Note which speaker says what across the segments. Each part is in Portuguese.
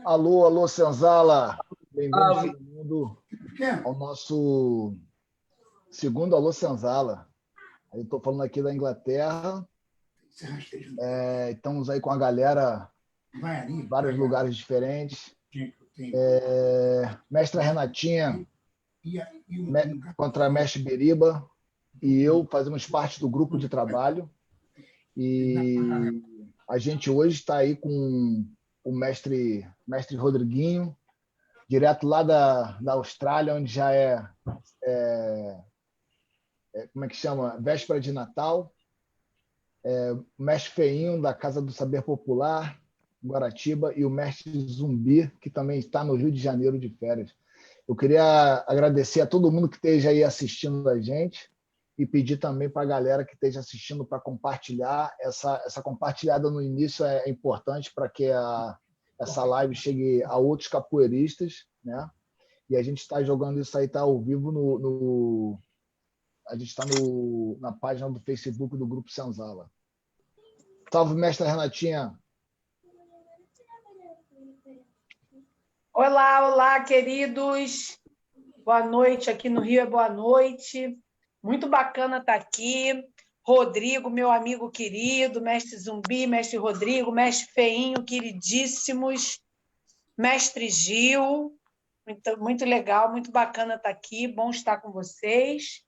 Speaker 1: Alô, alô, Senzala. Bem-vindos
Speaker 2: Ah,
Speaker 1: todo mundo ao nosso segundo Alô, Senzala. Eu estou falando aqui da Inglaterra. Estamos aí com a galera em vários lugares diferentes. Mestra Renatinha contra a Mestre Biriba e eu fazemos parte do grupo de trabalho. E a gente hoje está aí com o mestre Rodriguinho, direto lá da Austrália, onde já como é que chama? Véspera de Natal. O mestre Feinho, da Casa do Saber Popular, Guaratiba, e o mestre Zumbi, que também está no Rio de Janeiro de férias. Eu queria agradecer a todo mundo que esteja aí assistindo a gente e pedir também para a galera que esteja assistindo para compartilhar. Essa compartilhada no início é importante para que essa live chegue a outros capoeiristas, né? E a gente está jogando isso aí, está ao vivo a gente está na página do Facebook do Grupo Senzala. Salve, mestra Renatinha.
Speaker 3: Olá, olá, queridos. Boa noite. Aqui no Rio é boa noite. Muito bacana estar aqui. Rodrigo, meu amigo querido, mestre Zumbi, mestre Rodrigo, mestre Feinho, queridíssimos, mestre Gil. Muito legal, muito bacana estar aqui. Bom estar com vocês.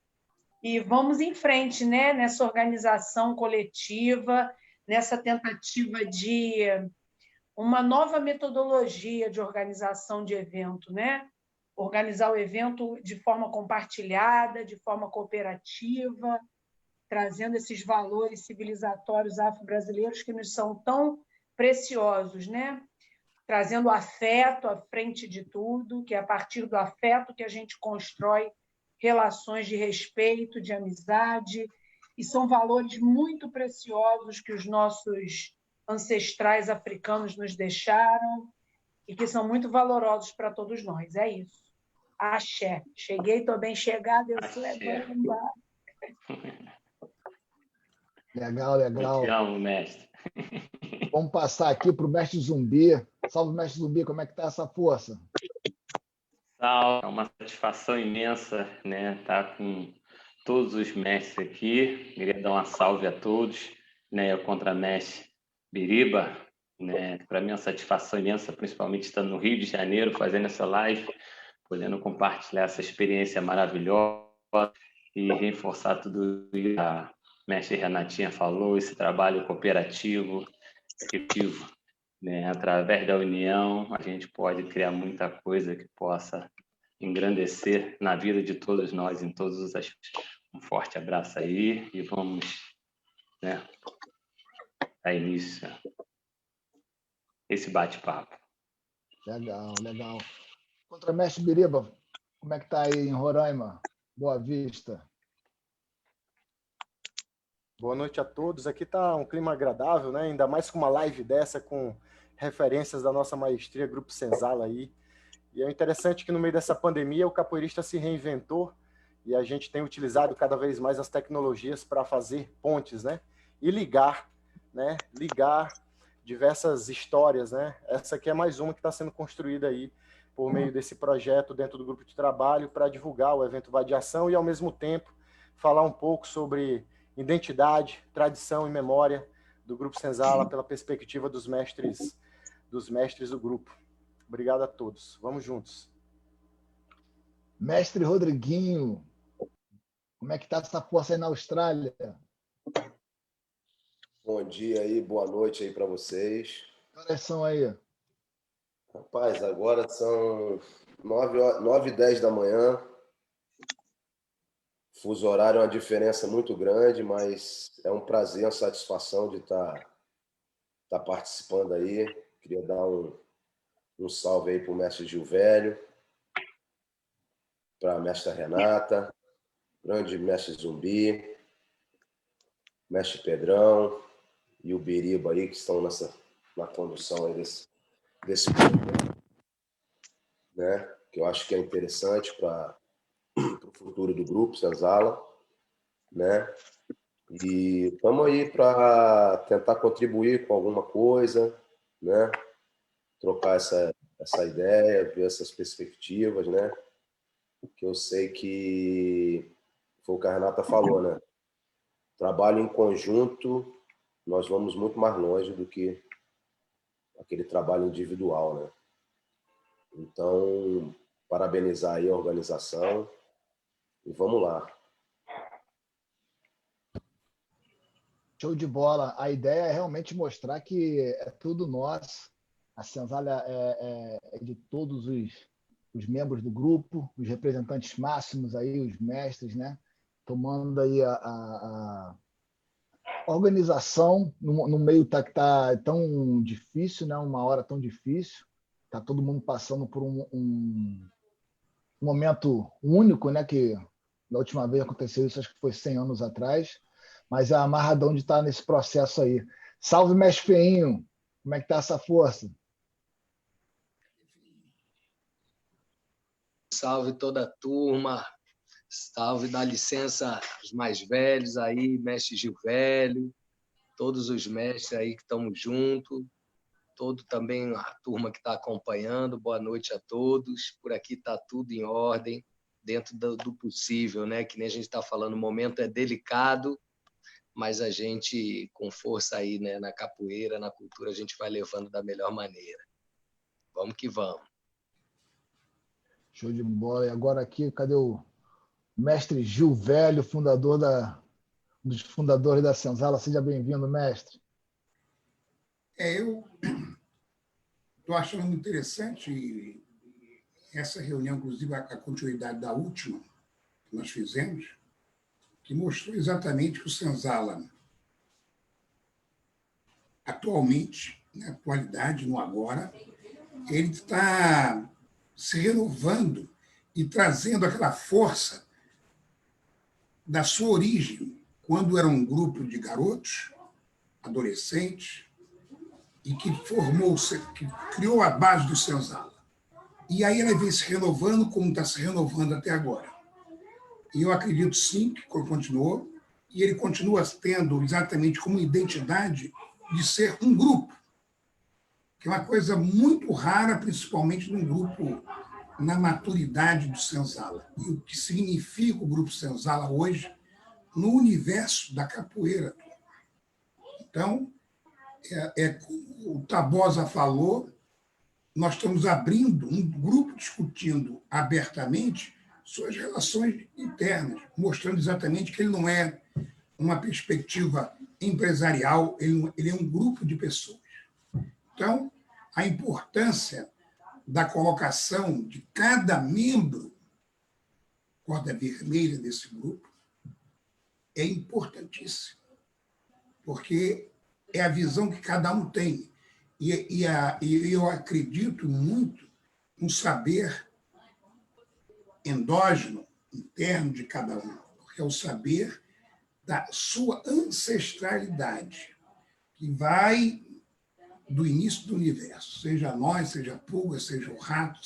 Speaker 3: E vamos em frente, né? Nessa organização coletiva, nessa tentativa de uma nova metodologia de organização de evento, né? Organizar o evento de forma compartilhada, de forma cooperativa, trazendo esses valores civilizatórios afro-brasileiros que nos são tão preciosos, né? Trazendo afeto à frente de tudo, que é a partir do afeto que a gente constrói relações de respeito, de amizade, e são valores muito preciosos que os nossos ancestrais africanos nos deixaram e que são muito valorosos para todos nós. É isso. Axé. Cheguei, estou bem chegada, eu sou Bamba.
Speaker 1: Legal, legal.
Speaker 4: Eu te amo, mestre.
Speaker 1: Vamos passar aqui para o mestre Zumbi. Salve, mestre Zumbi, como é que está essa força?
Speaker 4: Salve, é uma satisfação imensa, né, estar com todos os mestres aqui. Queria dar uma salve a todos, né, o contramestre Biriba, né, para mim é uma satisfação imensa, principalmente estando no Rio de Janeiro, fazendo essa live, podendo compartilhar essa experiência maravilhosa e reforçar tudo que a mestre Renatinha falou, esse trabalho cooperativo, efetivo, né? Através da união, a gente pode criar muita coisa que possa engrandecer na vida de todos nós, em todos os aspectos. Um forte abraço aí e vamos, né, dar início a esse bate-papo.
Speaker 1: Legal, legal. Contramestre Biriba, como é que está aí em Roraima? Boa Vista.
Speaker 5: Boa noite a todos. Aqui está um clima agradável, né? Ainda mais com uma live dessa, com referências da nossa maestria Grupo Senzala aí. E é interessante que no meio dessa pandemia o capoeirista se reinventou e a gente tem utilizado cada vez mais as tecnologias para fazer pontes, né? E ligar, né? Ligar diversas histórias, né? Essa aqui é mais uma que está sendo construída aí por meio desse projeto dentro do grupo de trabalho para divulgar o evento Vadiação e, ao mesmo tempo, falar um pouco sobre identidade, tradição e memória do Grupo Senzala pela perspectiva dos mestres do grupo. Obrigado a todos. Vamos juntos.
Speaker 1: Mestre Rodriguinho, como é que está essa força aí na Austrália?
Speaker 6: Bom dia aí, boa noite aí para vocês.
Speaker 1: Que horas são aí?
Speaker 6: Rapaz, agora são 9h10 da manhã. Fuso horário é uma diferença muito grande, mas é um prazer, uma satisfação de estar participando aí. Queria dar um salve aí para o mestre Gil Velho, para a mestra Renata, grande mestre Zumbi, mestre Pedrão e o Biriba aí, que estão na condução aí desse programa, né? Que eu acho que é interessante para o futuro do grupo Senzala, né? E estamos aí para tentar contribuir com alguma coisa, né? trocar essa ideia, ver essas perspectivas, né? Que eu sei que foi o que a Renata falou, né? Trabalho em conjunto, nós vamos muito mais longe do que aquele trabalho individual, né? Então, parabenizar aí a organização e vamos lá.
Speaker 1: Show de bola. A ideia é realmente mostrar que é tudo nosso. A Senzala é de todos os membros do grupo, os representantes máximos aí, os mestres, né? Tomando aí a organização no meio que tá tão difícil, né? Uma hora tão difícil. Tá todo mundo passando por um momento único, né? Que da última vez aconteceu isso, acho que foi 100 anos atrás. Mas é amarradão de estar nesse processo aí. Salve, mestre Feinho! Como é que tá essa força?
Speaker 2: Salve toda a turma, salve, dá licença aos mais velhos aí, mestre Gil Velho, todos os mestres aí que estamos juntos, todo também a turma que está acompanhando, boa noite a todos, por aqui está tudo em ordem, dentro do possível, né? Que nem a gente está falando, o momento é delicado, mas a gente, com força aí, né, na capoeira, na cultura, a gente vai levando da melhor maneira. Vamos que vamos.
Speaker 1: Show de bola. E agora aqui, cadê o mestre Gil Velho, um dos fundadores da Senzala? Seja bem-vindo, mestre.
Speaker 7: Eu estou achando muito interessante essa reunião, inclusive a continuidade da última que nós fizemos, que mostrou exatamente que o Senzala, atualmente, na atualidade, no agora, ele está se renovando e trazendo aquela força da sua origem, quando era um grupo de garotos, adolescentes, e que que criou a base do Senzala. E aí ela vem se renovando como está se renovando até agora. E eu acredito, sim, que continuou, e ele continua tendo exatamente como identidade de ser um grupo, que é uma coisa muito rara, principalmente num grupo na maturidade do Senzala. E o que significa o grupo Senzala hoje no universo da capoeira. Então, como o Tabosa falou, nós estamos abrindo um grupo discutindo abertamente suas relações internas, mostrando exatamente que ele não é uma perspectiva empresarial, ele é um grupo de pessoas. Então, a importância da colocação de cada membro, corda vermelha desse grupo, é importantíssima, porque é a visão que cada um tem. E eu acredito muito no saber endógeno, interno de cada um, porque é o saber da sua ancestralidade, que vai do início do universo, seja nós, seja a pulga, seja o rato,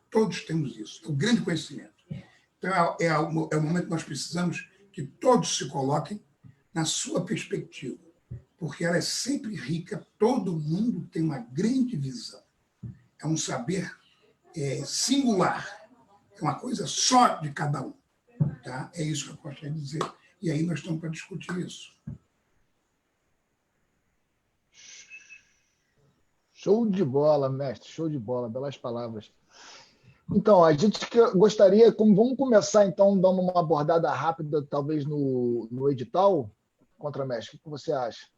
Speaker 7: todos temos isso, é o grande conhecimento. Então, é o momento que nós precisamos que todos se coloquem na sua perspectiva, porque ela é sempre rica, todo mundo tem uma grande visão. É um saber singular, é uma coisa só de cada um. Tá? É isso que eu gostaria de dizer, e aí nós estamos para discutir isso.
Speaker 1: Show de bola, mestre, show de bola, belas palavras. Então, a gente gostaria, vamos começar então dando uma abordada rápida, talvez no edital, Contramestre, o que você acha?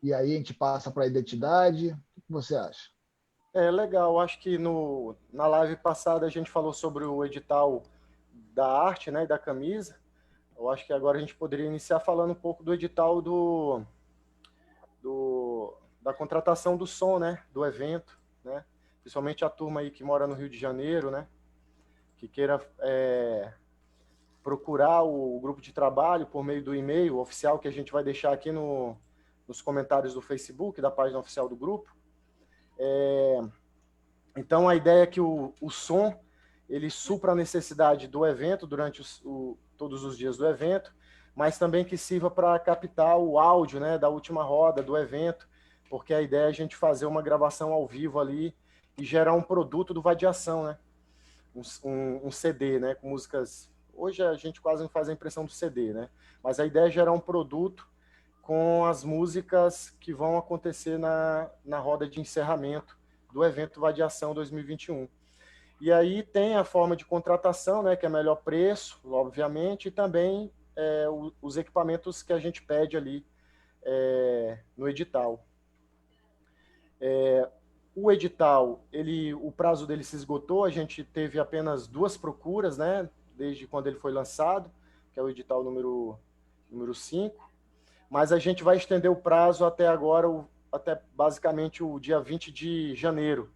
Speaker 1: E aí a gente passa para a identidade, o que você acha?
Speaker 5: Legal, acho que na live passada a gente falou sobre o edital da arte, né, e da camisa. Eu acho que agora a gente poderia iniciar falando um pouco do edital da contratação do som, né, do evento, né, principalmente a turma aí que mora no Rio de Janeiro, né, que queira procurar o grupo de trabalho por meio do e-mail oficial que a gente vai deixar aqui nos comentários do Facebook, da página oficial do grupo. Então, a ideia é que o som ele supra a necessidade do evento durante todos os dias do evento, mas também que sirva para captar o áudio, né, da última roda do evento, porque a ideia é a gente fazer uma gravação ao vivo ali e gerar um produto do Vadiação, né? Um CD, né? Com músicas... Hoje a gente quase não faz a impressão do CD, né? Mas a ideia é gerar um produto com as músicas que vão acontecer na roda de encerramento do evento Vadiação 2021. E aí tem a forma de contratação, né, que é melhor preço, obviamente, e também os equipamentos que a gente pede ali no edital. O edital, o prazo dele se esgotou, a gente teve apenas 2 procuras, né, desde quando ele foi lançado, que é o edital número 5, mas a gente vai estender o prazo até agora, até basicamente o dia 20 de janeiro,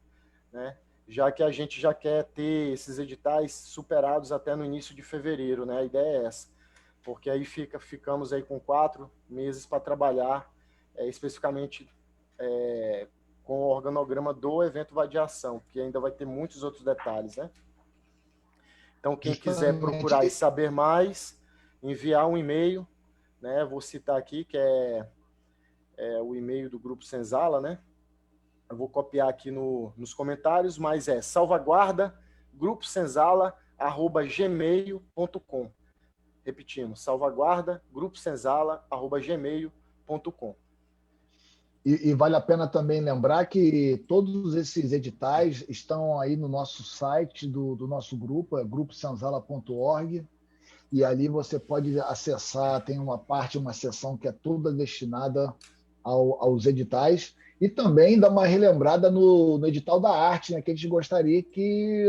Speaker 5: né? Já que a gente já quer ter esses editais superados até no início de fevereiro, né? A ideia é essa, porque aí ficamos aí com 4 meses para trabalhar especificamente com o organograma do evento Vadiação, que ainda vai ter muitos outros detalhes, né? Então, quem quiser procurar e saber mais, enviar um e-mail, né? Vou citar aqui, que é o e-mail do Grupo Senzala, né? Eu vou copiar aqui nos comentários, mas é salvaguarda.gruposenzala@gmail.com. Repetimos, salvaguarda.gruposenzala@gmail.com.
Speaker 1: E vale a pena também lembrar que todos esses editais estão aí no nosso site do nosso grupo, é gruposenzala.org, e ali você pode acessar, tem uma seção que é toda destinada aos editais, e também dá uma relembrada no edital da arte, né, que a gente gostaria que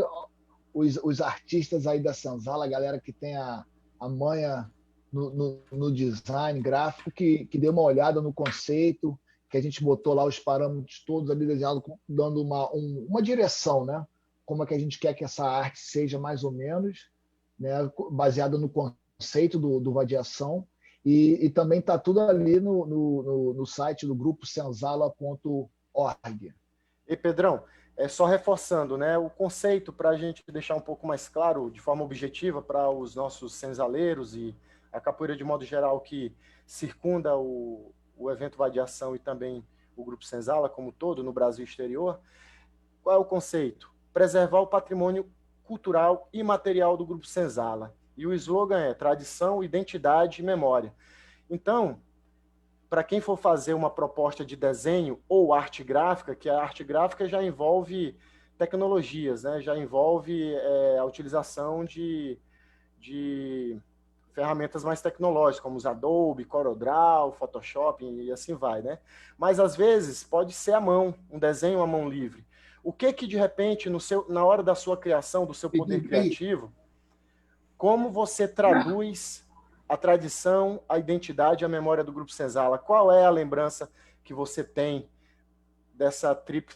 Speaker 1: os artistas aí da Senzala, a galera que tem a manha no design gráfico, que dê uma olhada no conceito, que a gente botou lá os parâmetros todos ali desenhados, dando uma direção, né? Como é que a gente quer que essa arte seja mais ou menos, né? Baseada no conceito do Vadiação, e também está tudo ali no site do grupo senzala.org.
Speaker 5: E Pedrão, só reforçando, né, o conceito, para a gente deixar um pouco mais claro, de forma objetiva, para os nossos senzaleiros e a capoeira de modo geral que circunda o evento Vadiação e também o Grupo Senzala como todo, no Brasil e exterior. Qual é o conceito? Preservar o patrimônio cultural e material do Grupo Senzala. E o slogan é tradição, identidade e memória. Então, para quem for fazer uma proposta de desenho ou arte gráfica, que a arte gráfica já envolve tecnologias, né? Já envolve a utilização de ferramentas mais tecnológicas, como os Adobe, CorelDRAW, Photoshop e assim vai, né? Mas, às vezes, pode ser à mão, um desenho à mão livre. O que de repente, na hora da sua criação, do seu poder criativo, como você traduz a tradição, a identidade e a memória do Grupo Senzala? Qual é a lembrança que você tem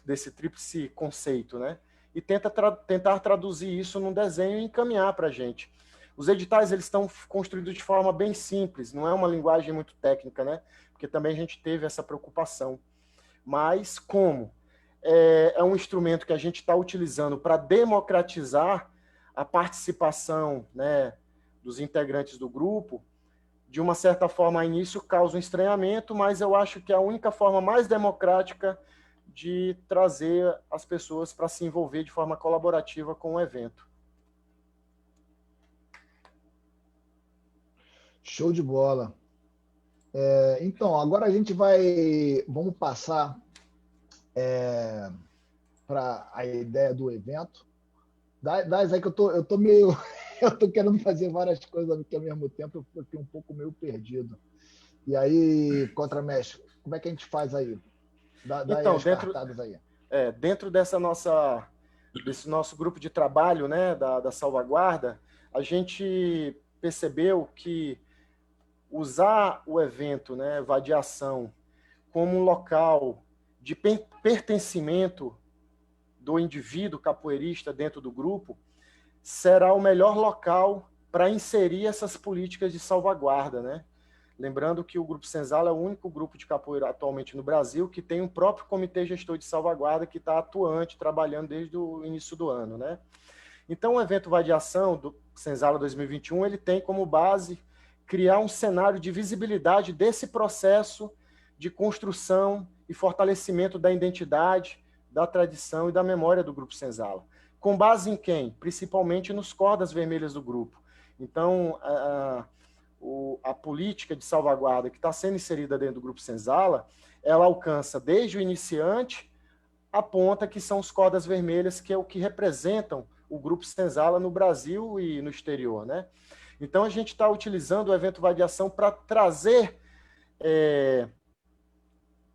Speaker 5: desse tríplice conceito, né? E tentar traduzir isso num desenho e encaminhar para a gente. Os editais, eles estão construídos de forma bem simples, não é uma linguagem muito técnica, né? Porque também a gente teve essa preocupação. Mas como é um instrumento que a gente está utilizando para democratizar a participação, né, dos integrantes do grupo, de uma certa forma, a início causa um estranhamento, mas eu acho que é a única forma mais democrática de trazer as pessoas para se envolver de forma colaborativa com o evento.
Speaker 1: Show de bola. Então, agora vamos passar para a ideia do evento. Dá aí que eu tô meio... Eu tô querendo fazer várias coisas aqui ao mesmo tempo, eu fiquei um pouco meio perdido. E aí, Contramestre, como é que a gente faz aí? Dá
Speaker 5: então,
Speaker 1: as cartadas aí.
Speaker 5: Dentro desse nosso grupo de trabalho, né, da salvaguarda, a gente percebeu que usar o evento, né, Vadiação, como um local de pertencimento do indivíduo capoeirista dentro do grupo, será o melhor local para inserir essas políticas de salvaguarda, né? Lembrando que o Grupo Senzala é o único grupo de capoeira atualmente no Brasil que tem um próprio comitê gestor de salvaguarda que está atuante, trabalhando desde o início do ano, né? Então, o evento Vadiação do Senzala 2021, ele tem como base criar um cenário de visibilidade desse processo de construção e fortalecimento da identidade, da tradição e da memória do Grupo Senzala. Com base em quem? Principalmente nos cordas vermelhas do grupo. Então, a política de salvaguarda que está sendo inserida dentro do Grupo Senzala, ela alcança desde o iniciante a ponta, que são os cordas vermelhas, que é o que representam o Grupo Senzala no Brasil e no exterior, né? Então, a gente está utilizando o evento Vai de Ação para trazer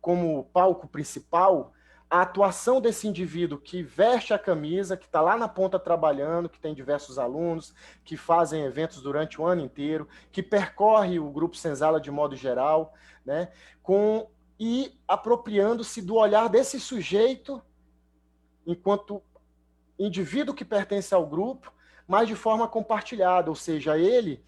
Speaker 5: como palco principal a atuação desse indivíduo que veste a camisa, que está lá na ponta trabalhando, que tem diversos alunos, que fazem eventos durante o ano inteiro, que percorre o Grupo Senzala de modo geral, né? E apropriando-se do olhar desse sujeito enquanto indivíduo que pertence ao grupo, mas de forma compartilhada, ou seja, ele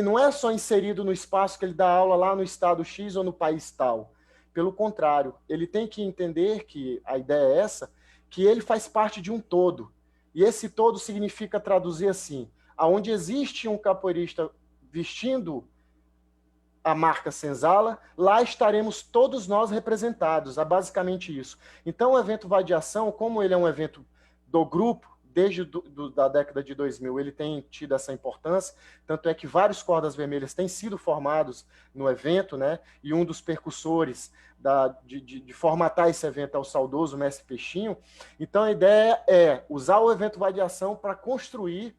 Speaker 5: não é só inserido no espaço que ele dá aula lá no estado X ou no país tal. Pelo contrário, ele tem que entender que a ideia é essa, que ele faz parte de um todo. E esse todo significa traduzir assim, aonde existe um capoeirista vestindo a marca Senzala, lá estaremos todos nós representados. É basicamente isso. Então, o evento Vai de Ação, como ele é um evento do grupo, desde da década de 2000, ele tem tido essa importância, tanto é que vários cordas vermelhas têm sido formados no evento, né? E um dos percussores de formatar esse evento é o saudoso Mestre Peixinho. Então, a ideia é usar o evento Vai de Ação para construir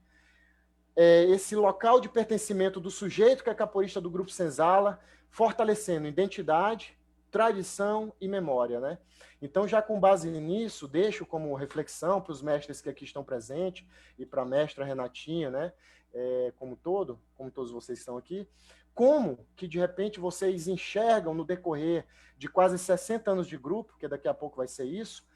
Speaker 5: esse local de pertencimento do sujeito que é capoeirista do Grupo Senzala, fortalecendo identidade, tradição e memória, né? Então, já com base nisso, deixo como reflexão para os mestres que aqui estão presentes e para a mestra Renatinha, né? Como todos vocês estão aqui, como que, de repente, vocês enxergam no decorrer de quase 60 anos de grupo, que daqui a pouco vai ser isso,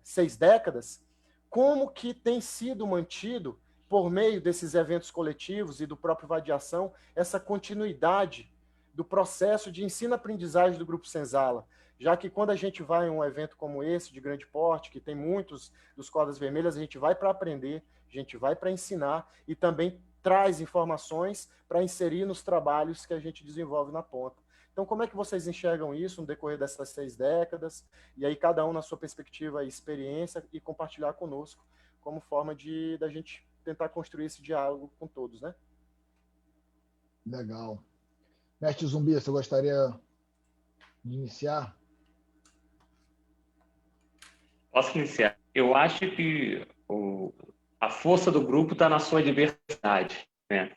Speaker 5: 6 décadas, como que tem sido mantido, por meio desses eventos coletivos e do próprio Vai de Ação, essa continuidade do processo de ensino-aprendizagem do Grupo Senzala, já que quando a gente vai em um evento como esse, de grande porte, que tem muitos dos cordas vermelhas, a gente vai para aprender, a gente vai para ensinar e também traz informações para inserir nos trabalhos que a gente desenvolve na ponta. Então, como é que vocês enxergam isso no decorrer dessas 6 décadas? E aí, cada um na sua perspectiva e experiência, e compartilhar conosco como forma da gente tentar construir esse diálogo com todos, né?
Speaker 1: Legal. Mestre Zumbi, você gostaria de iniciar?
Speaker 4: Posso iniciar. Eu acho que a força do grupo está na sua diversidade, né?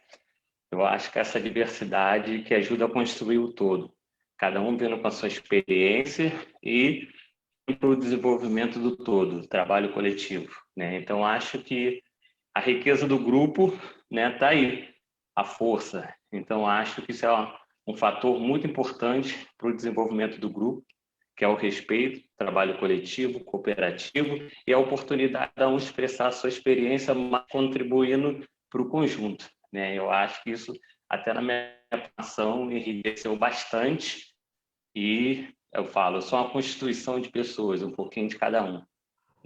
Speaker 4: Eu acho que essa diversidade que ajuda a construir o todo. Cada um vindo com a sua experiência e para o desenvolvimento do todo, do trabalho coletivo, né? Então, acho que a riqueza do grupo, né, está aí, a força. Então, acho que isso é um fator muito importante para o desenvolvimento do grupo, que é o respeito, trabalho coletivo, cooperativo e a oportunidade de um expressar a sua experiência, mas contribuindo para o conjunto, né? Eu acho que isso, até na minha formação, enriqueceu bastante e, eu sou uma constituição de pessoas, um pouquinho de cada um,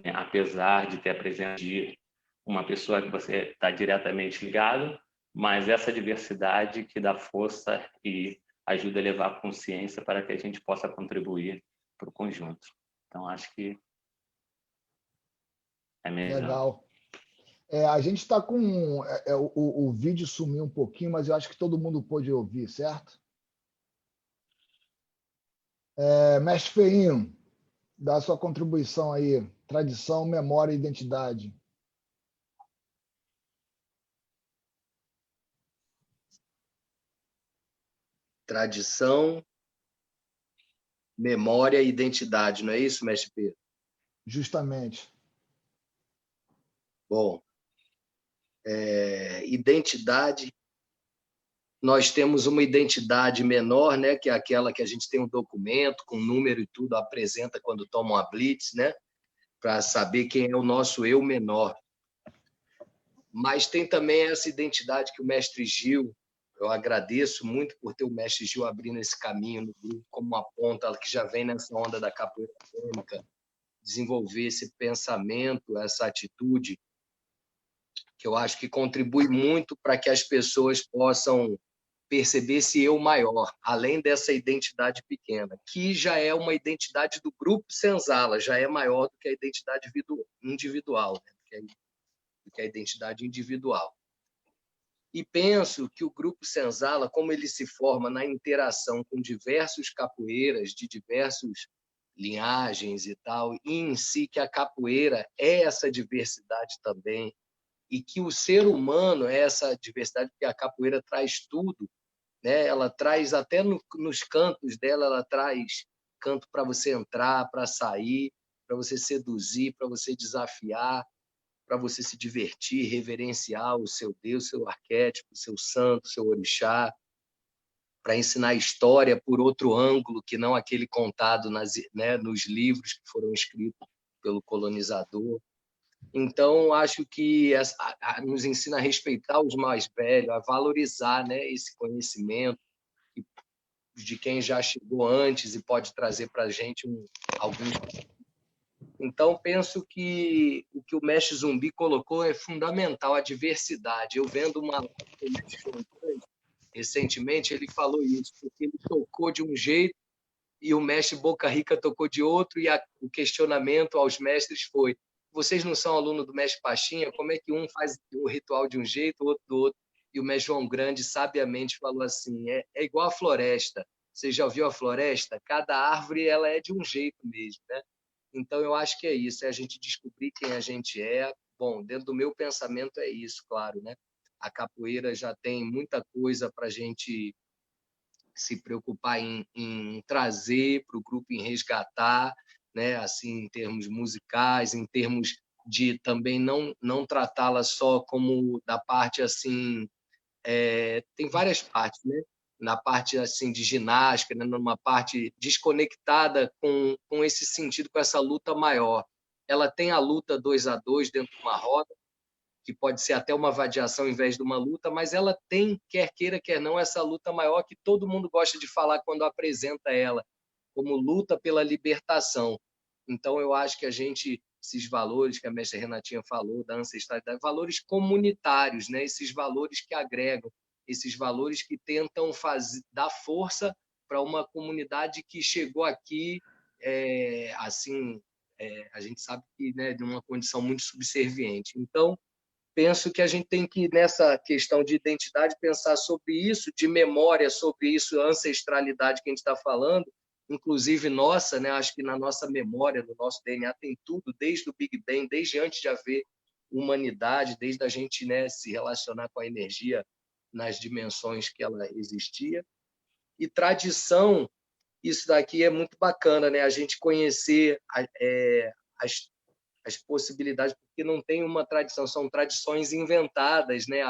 Speaker 4: né? Apesar de ter a presença de uma pessoa que você está diretamente ligado, mas essa diversidade que dá força e ajuda a levar a consciência para que a gente possa contribuir para o conjunto. Então, acho que é melhor.
Speaker 1: Legal. A gente está com... o vídeo sumiu um pouquinho, mas eu acho que todo mundo pôde ouvir, certo? Mestre Feinho, dá a sua contribuição aí. Tradição, memória e identidade.
Speaker 2: Tradição, memória e identidade, não é isso, mestre Pedro?
Speaker 1: Justamente.
Speaker 2: Bom, identidade, nós temos uma identidade menor, né, que é aquela que a gente tem um documento com número e tudo, apresenta quando toma uma blitz, né, para saber quem é o nosso eu menor. Mas tem também essa identidade que o mestre Gil, eu agradeço muito por ter o mestre Gil abrindo esse caminho no grupo como uma ponta que já vem nessa onda da capoeira acadêmica, desenvolver esse pensamento, essa atitude, que eu acho que contribui muito para que as pessoas possam perceber esse eu maior, além dessa identidade pequena, que já é uma identidade do grupo Senzala, já é maior do que a identidade individual, né? do que a identidade individual. E penso que o grupo Senzala, como ele se forma na interação com diversos capoeiras de diversas linhagens e tal, e em si que a capoeira é essa diversidade também, e que o ser humano é essa diversidade, porque a capoeira traz tudo, né? Ela traz até nos cantos dela, ela traz canto para você entrar, para sair, para você seduzir, para você desafiar, para você se divertir, reverenciar o seu Deus, seu arquétipo, seu santo, seu orixá, para ensinar história por outro ângulo que não aquele contado nos livros que foram escritos pelo colonizador. Então, acho que nos ensina a respeitar os mais velhos, a valorizar, né, esse conhecimento de quem já chegou antes e pode trazer para a gente alguns. Então, penso que o que o Mestre Zumbi colocou é fundamental, a diversidade. Eu vendo recentemente, ele falou isso, porque ele tocou de um jeito e o mestre Boca Rica tocou de outro, e o questionamento aos mestres foi: vocês não são alunos do mestre Pachinha? Como é que um faz o ritual de um jeito, o outro do outro? E o mestre João Grande sabiamente falou assim: é igual a floresta. Você já viu a floresta? Cada árvore ela é de um jeito mesmo, né? Então, eu acho que é isso, é a gente descobrir quem a gente é. Bom, dentro do meu pensamento é isso, claro, né? A capoeira já tem muita coisa para a gente se preocupar em trazer para o grupo, em resgatar, né? Assim, em termos musicais, em termos de também não tratá-la só como da parte assim, tem várias partes, né? Na parte assim de ginástica, né? Numa parte desconectada com esse sentido, com essa luta maior. Ela tem a luta 2 a 2 dentro de uma roda, que pode ser até uma vadiação em vez de uma luta, mas ela tem, quer queira, quer não, essa luta maior que todo mundo gosta de falar quando apresenta ela, como luta pela libertação. Então, eu acho que esses valores que a mestra Renatinha falou, da ancestralidade, valores comunitários, né? Esses valores que agregam, esses valores que tentam dar força para uma comunidade que chegou aqui, a gente sabe que, né, de uma condição muito subserviente. Então, penso que a gente tem que, nessa questão de identidade, pensar sobre isso, de memória sobre isso, ancestralidade que a gente está falando, inclusive nossa, né? Acho que na nossa memória, no nosso DNA, tem tudo, desde o Big Bang, desde antes de haver humanidade, desde a gente, né, se relacionar com a energia nas dimensões que ela existia. E tradição, isso daqui é muito bacana, né? A gente conhecer as possibilidades, porque não tem uma tradição, são tradições inventadas, né?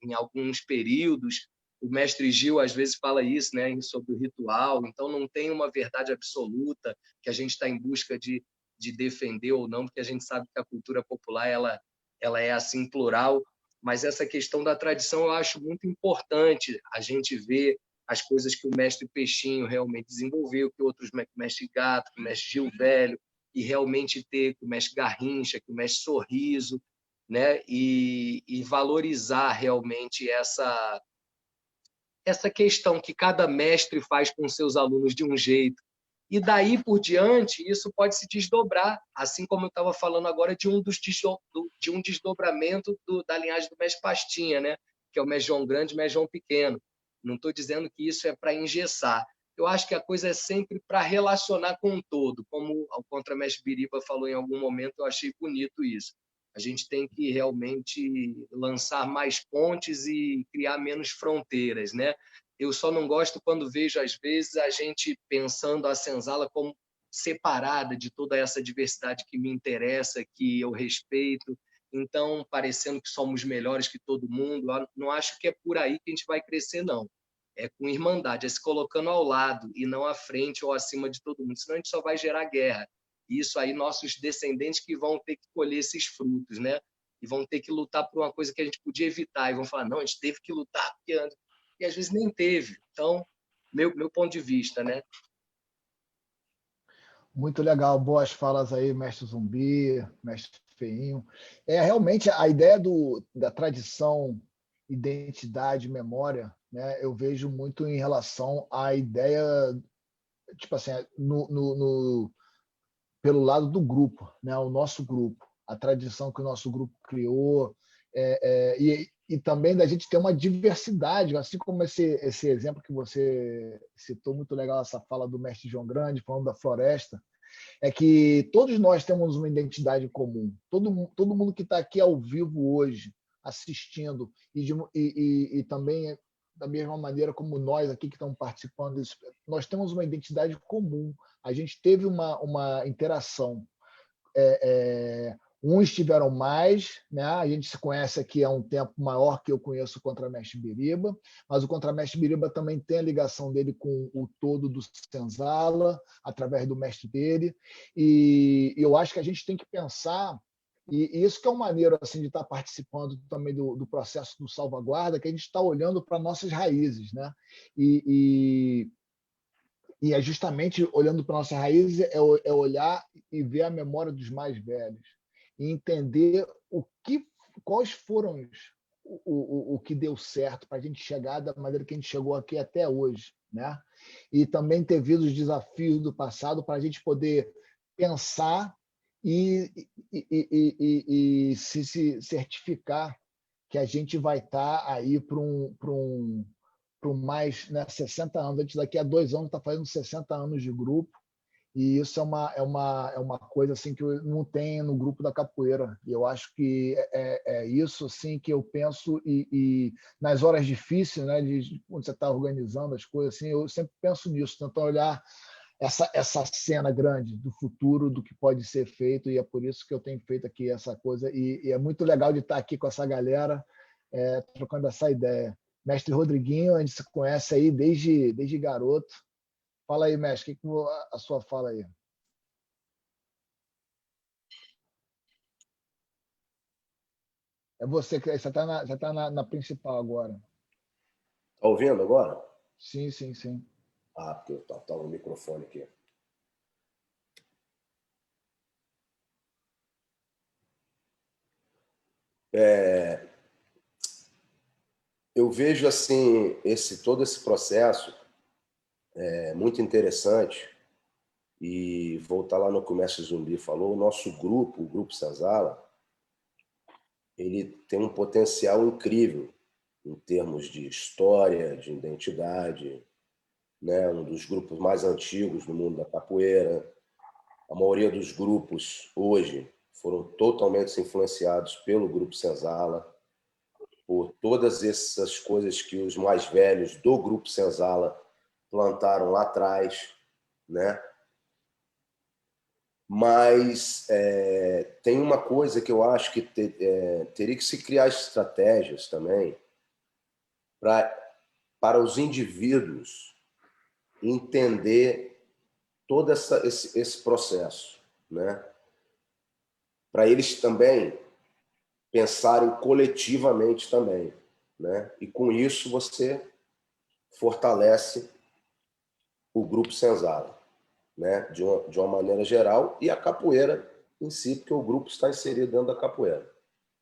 Speaker 2: Em alguns períodos. O mestre Gil às vezes fala isso, né? Sobre o ritual. Então não tem uma verdade absoluta que a gente está em busca de defender ou não, porque a gente sabe que a cultura popular ela é assim plural, mas essa questão da tradição eu acho muito importante a gente ver as coisas que o mestre Peixinho realmente desenvolveu, que outros, mestre Gato, que o mestre Gil Velho, e realmente ter que o mestre Garrincha, que o mestre Sorriso, né? E valorizar realmente essa questão que cada mestre faz com seus alunos de um jeito. E daí por diante, isso pode se desdobrar, assim como eu estava falando agora de um desdobramento da linhagem do mestre Pastinha, né? Que é o mestre João Grande e o mestre João Pequeno. Não estou dizendo que isso é para engessar. Eu acho que a coisa é sempre para relacionar com o todo, como o contramestre Biriba falou em algum momento, eu achei bonito isso. A gente tem que realmente lançar mais pontes e criar menos fronteiras, né? Eu só não gosto quando vejo, às vezes, a gente pensando a senzala como separada de toda essa diversidade que me interessa, que eu respeito, então parecendo que somos melhores que todo mundo. Eu não acho que é por aí que a gente vai crescer, não. É com irmandade, é se colocando ao lado e não à frente ou acima de todo mundo, senão a gente só vai gerar guerra. E isso aí, nossos descendentes que vão ter que colher esses frutos, né? E vão ter que lutar por uma coisa que a gente podia evitar, e vão falar, não, a gente teve que lutar, e às vezes nem teve. Então, meu ponto de vista, né?
Speaker 1: Muito legal, boas falas aí, mestre Zumbi, mestre Feinho. Realmente a ideia da tradição, identidade, memória né, eu vejo muito em relação à ideia, tipo assim, pelo lado do grupo, né, o nosso grupo, a tradição que o nosso grupo criou, e também da gente ter uma diversidade, assim como esse exemplo que você citou, muito legal essa fala do mestre João Grande, falando da floresta, é que todos nós temos uma identidade comum. Todo mundo que está aqui ao vivo hoje, assistindo, e também da mesma maneira como nós aqui que estamos participando, nós temos uma identidade comum. A gente teve uma interação. Uns tiveram mais, né? A gente se conhece aqui há um tempo maior que eu conheço o Contramestre Biriba, mas o Contramestre Biriba também tem a ligação dele com o todo do Senzala, através do mestre dele, e eu acho que a gente tem que pensar, e isso que é uma maneira assim, de estar participando também do processo do salvaguarda, que a gente está olhando para nossas raízes, né? E é justamente olhando para nossas raízes, é olhar e ver a memória dos mais velhos e entender quais foram o que deu certo para a gente chegar da maneira que a gente chegou aqui até hoje, né? E também ter visto os desafios do passado para a gente poder pensar e se certificar que a gente vai estar aí para mais, né, 60 anos. A gente daqui a 2 anos está fazendo 60 anos de grupo, e isso é uma coisa assim que não tem no grupo da capoeira. E eu acho que é isso assim que eu penso, e nas horas difíceis, né, quando você está organizando as coisas, assim, eu sempre penso nisso, tentando olhar essa cena grande do futuro, do que pode ser feito, e é por isso que eu tenho feito aqui essa coisa, e é muito legal de estar aqui com essa galera, trocando essa ideia. Mestre Rodriguinho, a gente se conhece aí desde garoto. Fala aí, mestre, que a sua fala aí? É você que você está na principal agora.
Speaker 6: Tá ouvindo agora?
Speaker 1: Sim, sim, sim.
Speaker 6: Ah, porque eu tava no microfone aqui. Eu vejo assim todo esse processo muito interessante, e voltar lá no que o mestre Zumbi falou, o nosso grupo, o Grupo Senzala, ele tem um potencial incrível em termos de história, de identidade, né? Um dos grupos mais antigos do mundo da capoeira. A maioria dos grupos hoje foram totalmente influenciados pelo Grupo Senzala, por todas essas coisas que os mais velhos do Grupo Senzala plantaram lá atrás, né? Mas tem uma coisa que eu acho que teria que se criar estratégias também para os indivíduos entender todo esse processo, né? Para eles também pensarem coletivamente também, né? E com isso você fortalece o Grupo Senzala, né? De uma maneira geral, e a capoeira em si, porque o grupo está inserido dentro da capoeira,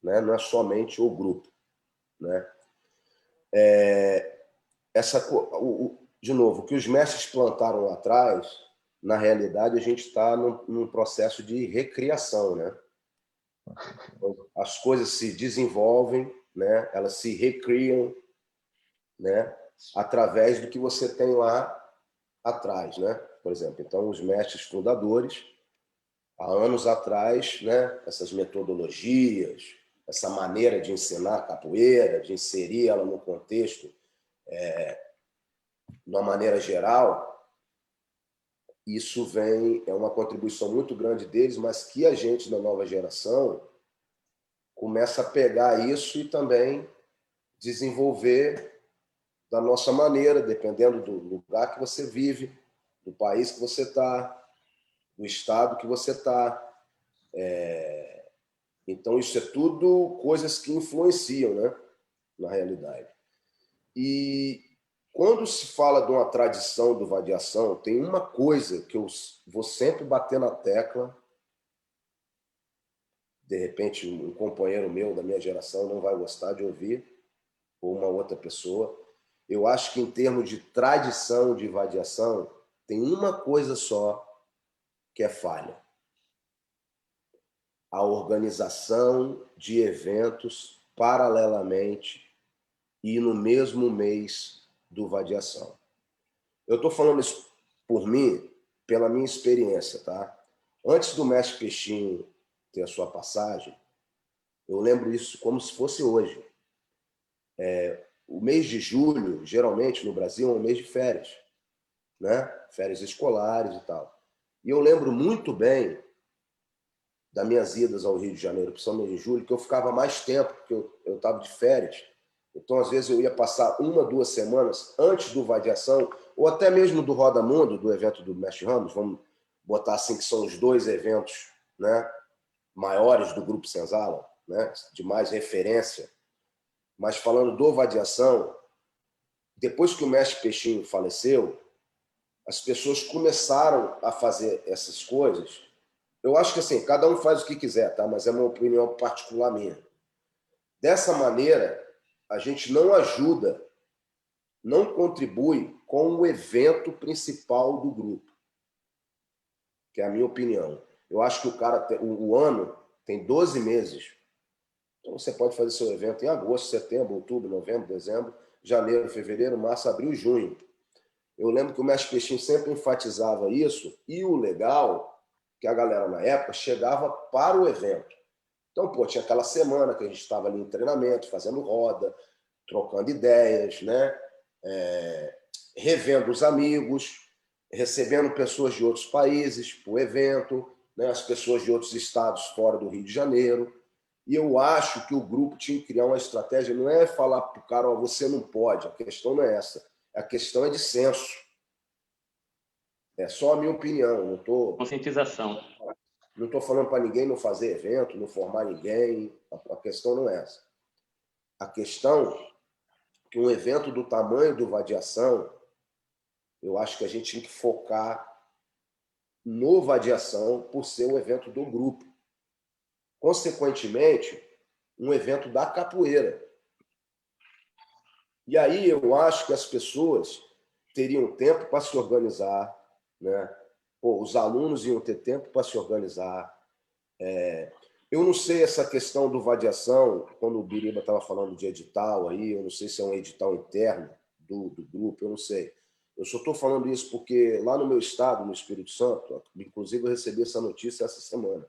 Speaker 6: né? Não é somente o grupo, né? De novo, o que os mestres plantaram lá atrás, na realidade a gente está num processo de recriação, né? As coisas se desenvolvem, né? Elas se recriam, né? Através do que você tem lá atrás, né? Por exemplo, então os mestres fundadores, há anos atrás, né? Essas metodologias, essa maneira de ensinar a capoeira, de inserir ela no contexto, de uma maneira geral, isso é uma contribuição muito grande deles, mas que a gente da nova geração começa a pegar isso e também desenvolver da nossa maneira, dependendo do lugar que você vive, do país que você está, do estado que você está. Então, isso é tudo coisas que influenciam, né, na realidade. E quando se fala de uma tradição do vadiação, tem uma coisa que eu vou sempre bater na tecla. De repente, um companheiro meu da minha geração não vai gostar de ouvir, ou uma outra pessoa, eu acho que em termos de tradição de vadiação, tem uma coisa só que é falha: a organização de eventos paralelamente e no mesmo mês do vadiação. Eu estou falando isso por mim, pela minha experiência, tá? Antes do Mestre Peixinho ter a sua passagem, eu lembro isso como se fosse hoje. O mês de julho, geralmente, no Brasil, é um mês de férias, né? Férias escolares e tal. E eu lembro muito bem das minhas idas ao Rio de Janeiro para São Mês de Julho, que eu ficava mais tempo, porque eu estava de férias. Então, às vezes, eu ia passar 1, 2 semanas antes do Vadiação, ou até mesmo do Roda Mundo, do evento do Mestre Ramos, vamos botar assim, que são os 2 eventos, né, maiores do Grupo Senzala, né, de mais referência. Mas falando do Vadiação, depois que o Mestre Peixinho faleceu, as pessoas começaram a fazer essas coisas. Eu acho que assim, cada um faz o que quiser, tá? Mas é uma opinião particular minha. Dessa maneira, a gente não ajuda, não contribui com o evento principal do grupo, que é a minha opinião. Eu acho que o ano tem 12 meses. Então você pode fazer seu evento em agosto, setembro, outubro, novembro, dezembro, janeiro, fevereiro, março, abril, junho. Eu lembro que o Mestre Peixinho sempre enfatizava isso, e o legal que a galera na época chegava para o evento. Então, tinha aquela semana que a gente estava ali em treinamento, fazendo roda, trocando ideias, né? Revendo os amigos, recebendo pessoas de outros países para o evento, né? As pessoas de outros estados fora do Rio de Janeiro. E eu acho que o grupo tinha que criar uma estratégia, não é falar para o cara, você não pode, a questão não é essa, a questão é de senso. É só a minha opinião, não estou...
Speaker 4: Conscientização.
Speaker 6: Não estou falando para ninguém não fazer evento, não formar ninguém, a questão não é essa. A questão é que um evento do tamanho do Vadiação, eu acho que a gente tinha que focar no Vadiação por ser o evento do grupo. Consequentemente, um evento da capoeira. E aí eu acho que as pessoas teriam tempo para se organizar, né? Os alunos iam ter tempo para se organizar. Eu não sei essa questão do Vadiação, quando o Biriba estava falando de edital aí, eu não sei se é um edital interno do grupo, eu não sei. Eu só estou falando isso porque lá no meu estado, no Espírito Santo, inclusive eu recebi essa notícia essa semana,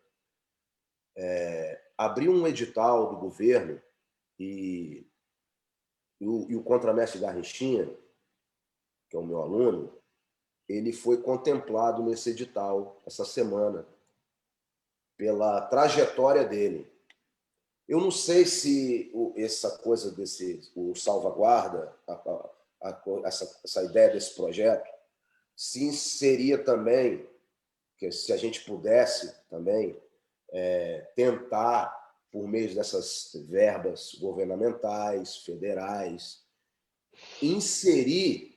Speaker 6: abriu um edital do governo e o contramestre Garrinchinha, que é o meu aluno, ele foi contemplado nesse edital essa semana pela trajetória dele. Eu não sei se essa coisa o salvaguarda, essa ideia desse projeto, se seria também, que se a gente pudesse também tentar, por meio dessas verbas governamentais, federais, inserir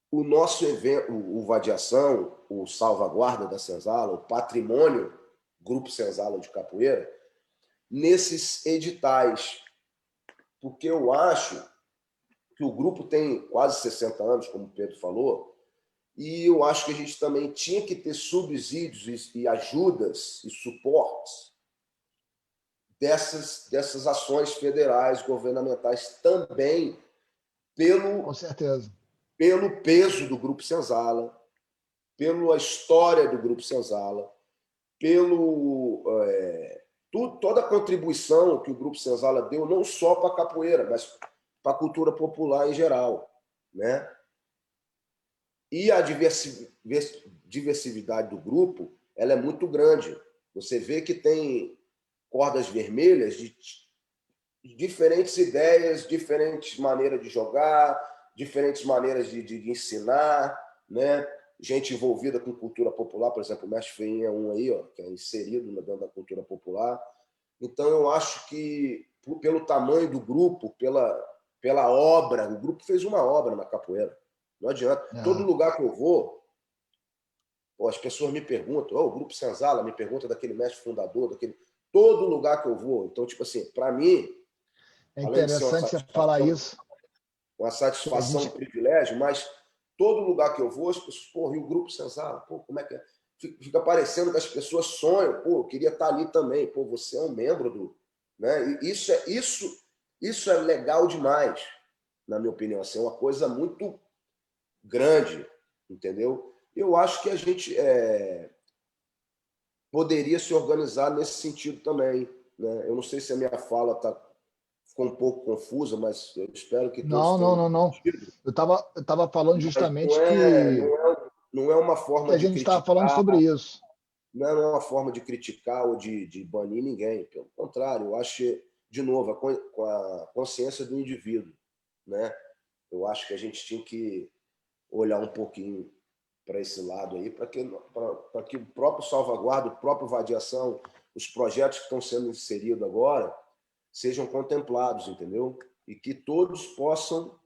Speaker 6: o nosso evento, o Vadiação, o Salvaguarda da Senzala, o patrimônio Grupo Senzala de Capoeira, nesses editais. Porque eu acho que o grupo tem quase 60 anos, como o Pedro falou, e eu acho que a gente também tinha que ter subsídios e ajudas e suportes dessas ações federais, governamentais, também
Speaker 1: Com certeza.
Speaker 6: pelo peso do Grupo Senzala, pela história do Grupo Senzala, toda a contribuição que o Grupo Senzala deu, não só para a capoeira, mas para a cultura popular em geral, né? E a diversidade do grupo, ela é muito grande. Você vê que tem cordas vermelhas de diferentes ideias, diferentes maneiras de jogar, diferentes maneiras de ensinar, né? Gente envolvida com cultura popular, por exemplo, o Mestre Feinho é um aí, que é inserido dentro da cultura popular. Então, eu acho que, pelo tamanho do grupo, pela obra, o grupo fez uma obra na capoeira. Não adianta. Todo lugar que eu vou, as pessoas me perguntam, o Grupo Senzala me pergunta daquele mestre fundador, todo lugar que eu vou. Então, tipo assim, para mim...
Speaker 1: É interessante você falar isso,
Speaker 6: uma satisfação, um privilégio, mas todo lugar que eu vou, as pessoas, pô, e o Grupo Senzala, pô, como é que é? Fica parecendo que as pessoas sonham, pô, eu queria estar ali também, pô, você é um membro do... Né? E isso é legal demais, na minha opinião, assim, é uma coisa muito grande, entendeu? Eu acho que a gente poderia se organizar nesse sentido também, né? Eu não sei se a minha fala ficou um pouco confusa, mas eu espero que todos tenham entendido.
Speaker 1: Eu estava falando justamente
Speaker 6: não é uma forma
Speaker 1: a
Speaker 6: de
Speaker 1: gente estava
Speaker 6: criticar,
Speaker 1: falando sobre isso.
Speaker 6: Não é uma forma de criticar ou de banir ninguém. Pelo contrário, eu acho, de novo, com a consciência do indivíduo, né? Eu acho que a gente tinha que olhar um pouquinho para esse lado aí, para que o próprio Salvaguarda, o próprio Vadiação, os projetos que estão sendo inseridos agora, sejam contemplados, entendeu? E que todos possam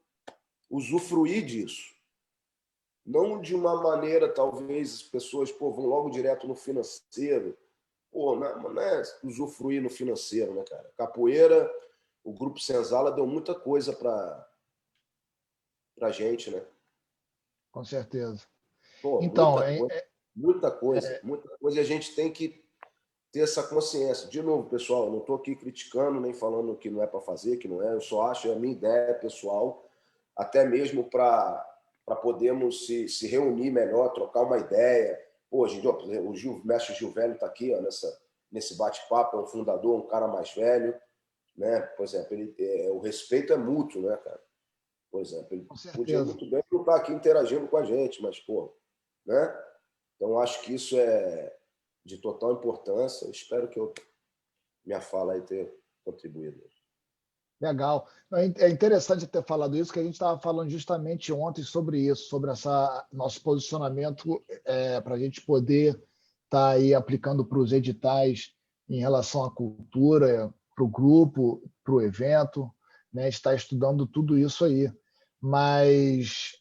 Speaker 6: usufruir disso. Não de uma maneira, talvez, as pessoas vão logo direto no financeiro. Pô, não é usufruir no financeiro, né, cara? Capoeira, o Grupo Senzala deu muita coisa para a gente, né?
Speaker 1: Com certeza.
Speaker 6: Pô,
Speaker 1: então,
Speaker 6: muita coisa. E a gente tem que ter essa consciência. De novo, pessoal, eu não estou aqui criticando nem falando que não é para fazer, que não é. Eu só acho, é a minha ideia pessoal, até mesmo para podermos se reunir melhor, trocar uma ideia. Pô, o mestre Gil Velho está aqui, ó, nesse bate-papo, é um fundador, um cara mais velho, né? Por exemplo, o respeito é mútuo, né, cara? Por exemplo, ele podia muito bem não estar aqui interagindo com a gente, mas, pô, né? Então, acho que isso é de total importância. Eu espero que minha fala aí tenha contribuído.
Speaker 1: Legal. É interessante ter falado isso, que a gente estava falando justamente ontem sobre isso, sobre nosso posicionamento para a gente poder estar aí aplicando para os editais em relação à cultura, para o grupo, para o evento, né? Está estudando tudo isso aí. Mas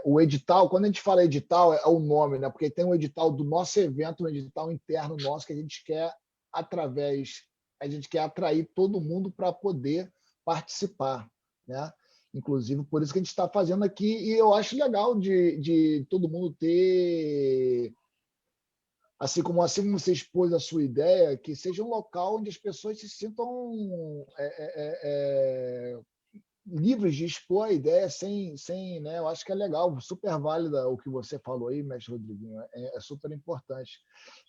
Speaker 1: o edital, quando a gente fala edital, é o nome, né? Porque tem um edital do nosso evento, um edital interno nosso que a gente quer a gente quer atrair todo mundo para poder participar, né? Inclusive, por isso que a gente está fazendo aqui, e eu acho legal de todo mundo ter, assim como você expôs a sua ideia, que seja um local onde as pessoas se sintam livres de expor a ideia sem, né? Eu acho que é legal, super válida o que você falou aí, mestre Rodriguinho, é super importante.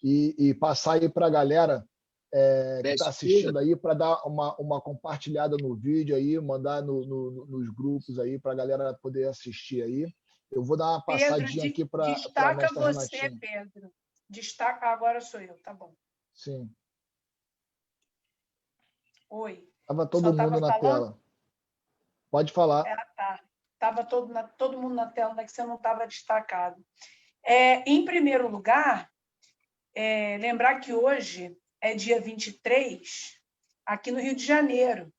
Speaker 1: E passar aí para a galera que está assistindo aí, para dar uma compartilhada no vídeo aí, mandar nos grupos aí, para a galera poder assistir aí. Eu vou dar uma passadinha aqui para a
Speaker 3: Destaca você, Pedro. Destaca, agora sou eu, tá bom.
Speaker 1: Sim.
Speaker 3: Oi.
Speaker 1: Estava todo mundo na tela. Pode falar.
Speaker 3: Tá. Estava todo mundo na tela, que você não estava destacado. Em primeiro lugar, lembrar que hoje é dia 23, aqui no Rio de Janeiro.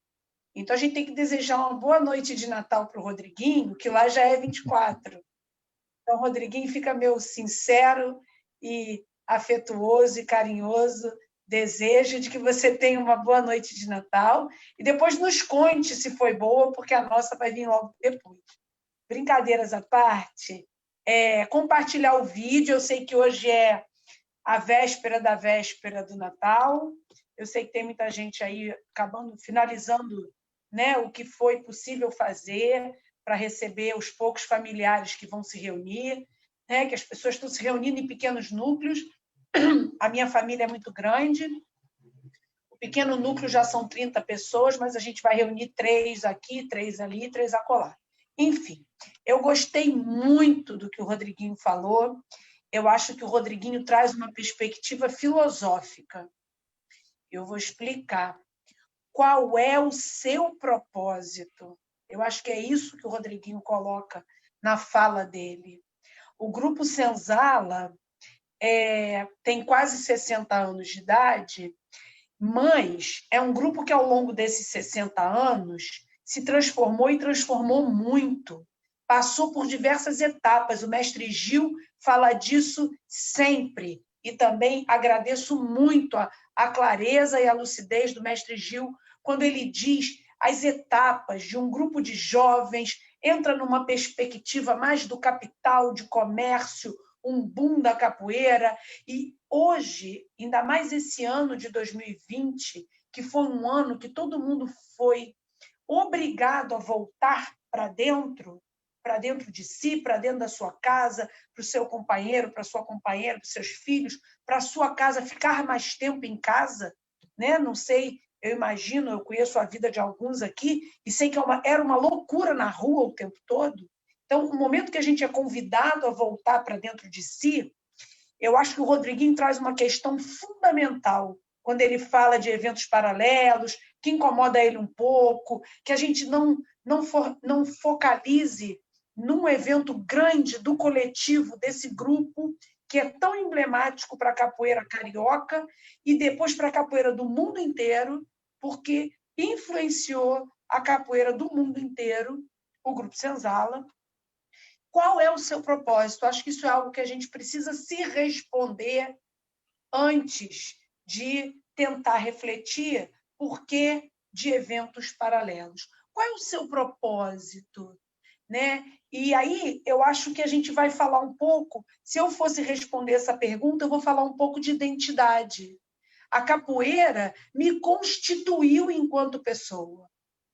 Speaker 3: Então, a gente tem que desejar uma boa noite de Natal para o Rodriguinho, que lá já é 24. Então, Rodriguinho, fica meu sincero e afetuoso e carinhoso desejo de que você tenha uma boa noite de Natal e depois nos conte se foi boa, porque a nossa vai vir logo depois. Brincadeiras à parte, compartilhar o vídeo. Eu sei que hoje é a véspera da véspera do Natal. Eu sei que tem muita gente aí finalizando, né, o que foi possível fazer para receber os poucos familiares que vão se reunir, né, que as pessoas estão se reunindo em pequenos núcleos. A minha família é muito grande. O pequeno núcleo já são 30 pessoas, mas a gente vai reunir 3 aqui, 3 ali, 3 acolá. Enfim, eu gostei muito do que o Rodriguinho falou. Eu acho que o Rodriguinho traz uma perspectiva filosófica. Eu vou explicar. Qual é o seu propósito? Eu acho que é isso que o Rodriguinho coloca na fala dele. O Grupo Senzala tem quase 60 anos de idade, mas é um grupo que, ao longo desses 60 anos, se transformou e transformou muito. Passou por diversas etapas. O mestre Gil fala disso sempre. E também agradeço muito a clareza e a lucidez do mestre Gil quando ele diz as etapas de um grupo de jovens, entra numa perspectiva mais do capital, de comércio, um boom da capoeira. E hoje, ainda mais esse ano de 2020, que foi um ano que todo mundo foi obrigado a voltar para dentro de si, para dentro da sua casa, para o seu companheiro, para a sua companheira, para os seus filhos, para a sua casa, ficar mais tempo em casa, né? Não sei, eu imagino, eu conheço a vida de alguns aqui e sei que era uma loucura na rua o tempo todo. Então, o momento que a gente é convidado a voltar para dentro de si, eu acho que o Rodriguinho traz uma questão fundamental quando ele fala de eventos paralelos, que incomoda ele um pouco, que a gente não focalize num evento grande do coletivo, desse grupo, que é tão emblemático para a capoeira carioca e depois para a capoeira do mundo inteiro, porque influenciou a capoeira do mundo inteiro, o Grupo Senzala. Qual é o seu propósito? Acho que isso é algo que a gente precisa se responder antes de tentar refletir por que de eventos paralelos. Qual é o seu propósito? Né? E aí eu acho que a gente vai falar um pouco, se eu fosse responder essa pergunta, eu vou falar um pouco de identidade. A capoeira me constituiu enquanto pessoa.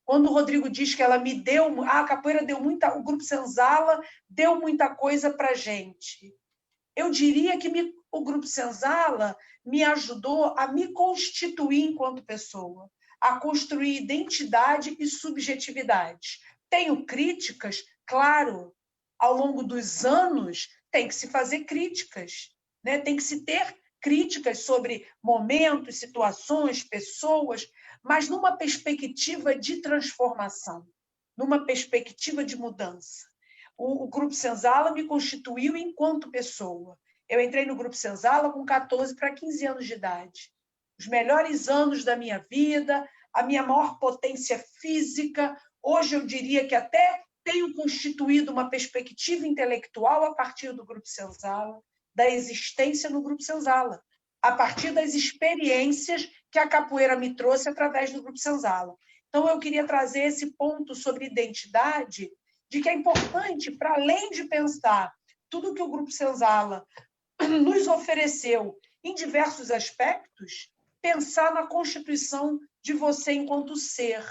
Speaker 3: Quando o Rodrigo diz que ela me deu, a capoeira deu muita, o Grupo Senzala deu muita coisa para a gente. Eu diria que o Grupo Senzala me ajudou a me constituir enquanto pessoa, a construir identidade e subjetividade. Tenho críticas, claro, ao longo dos anos tem que se fazer críticas, né? Tem que se ter críticas sobre momentos, situações, pessoas, mas numa perspectiva de transformação, numa perspectiva de mudança. O Grupo Senzala me constituiu enquanto pessoa. Eu entrei no Grupo Senzala com 14 para 15 anos de idade. Os melhores anos da minha vida, a minha maior potência física. Hoje eu diria que até tenho constituído uma perspectiva intelectual a partir do Grupo Senzala, da existência no Grupo Senzala, a partir das experiências que a capoeira me trouxe através do Grupo Senzala. Então, eu queria trazer esse ponto sobre identidade, de que é importante, para além de pensar tudo que o Grupo Senzala nos ofereceu em diversos aspectos, pensar na constituição de você enquanto ser.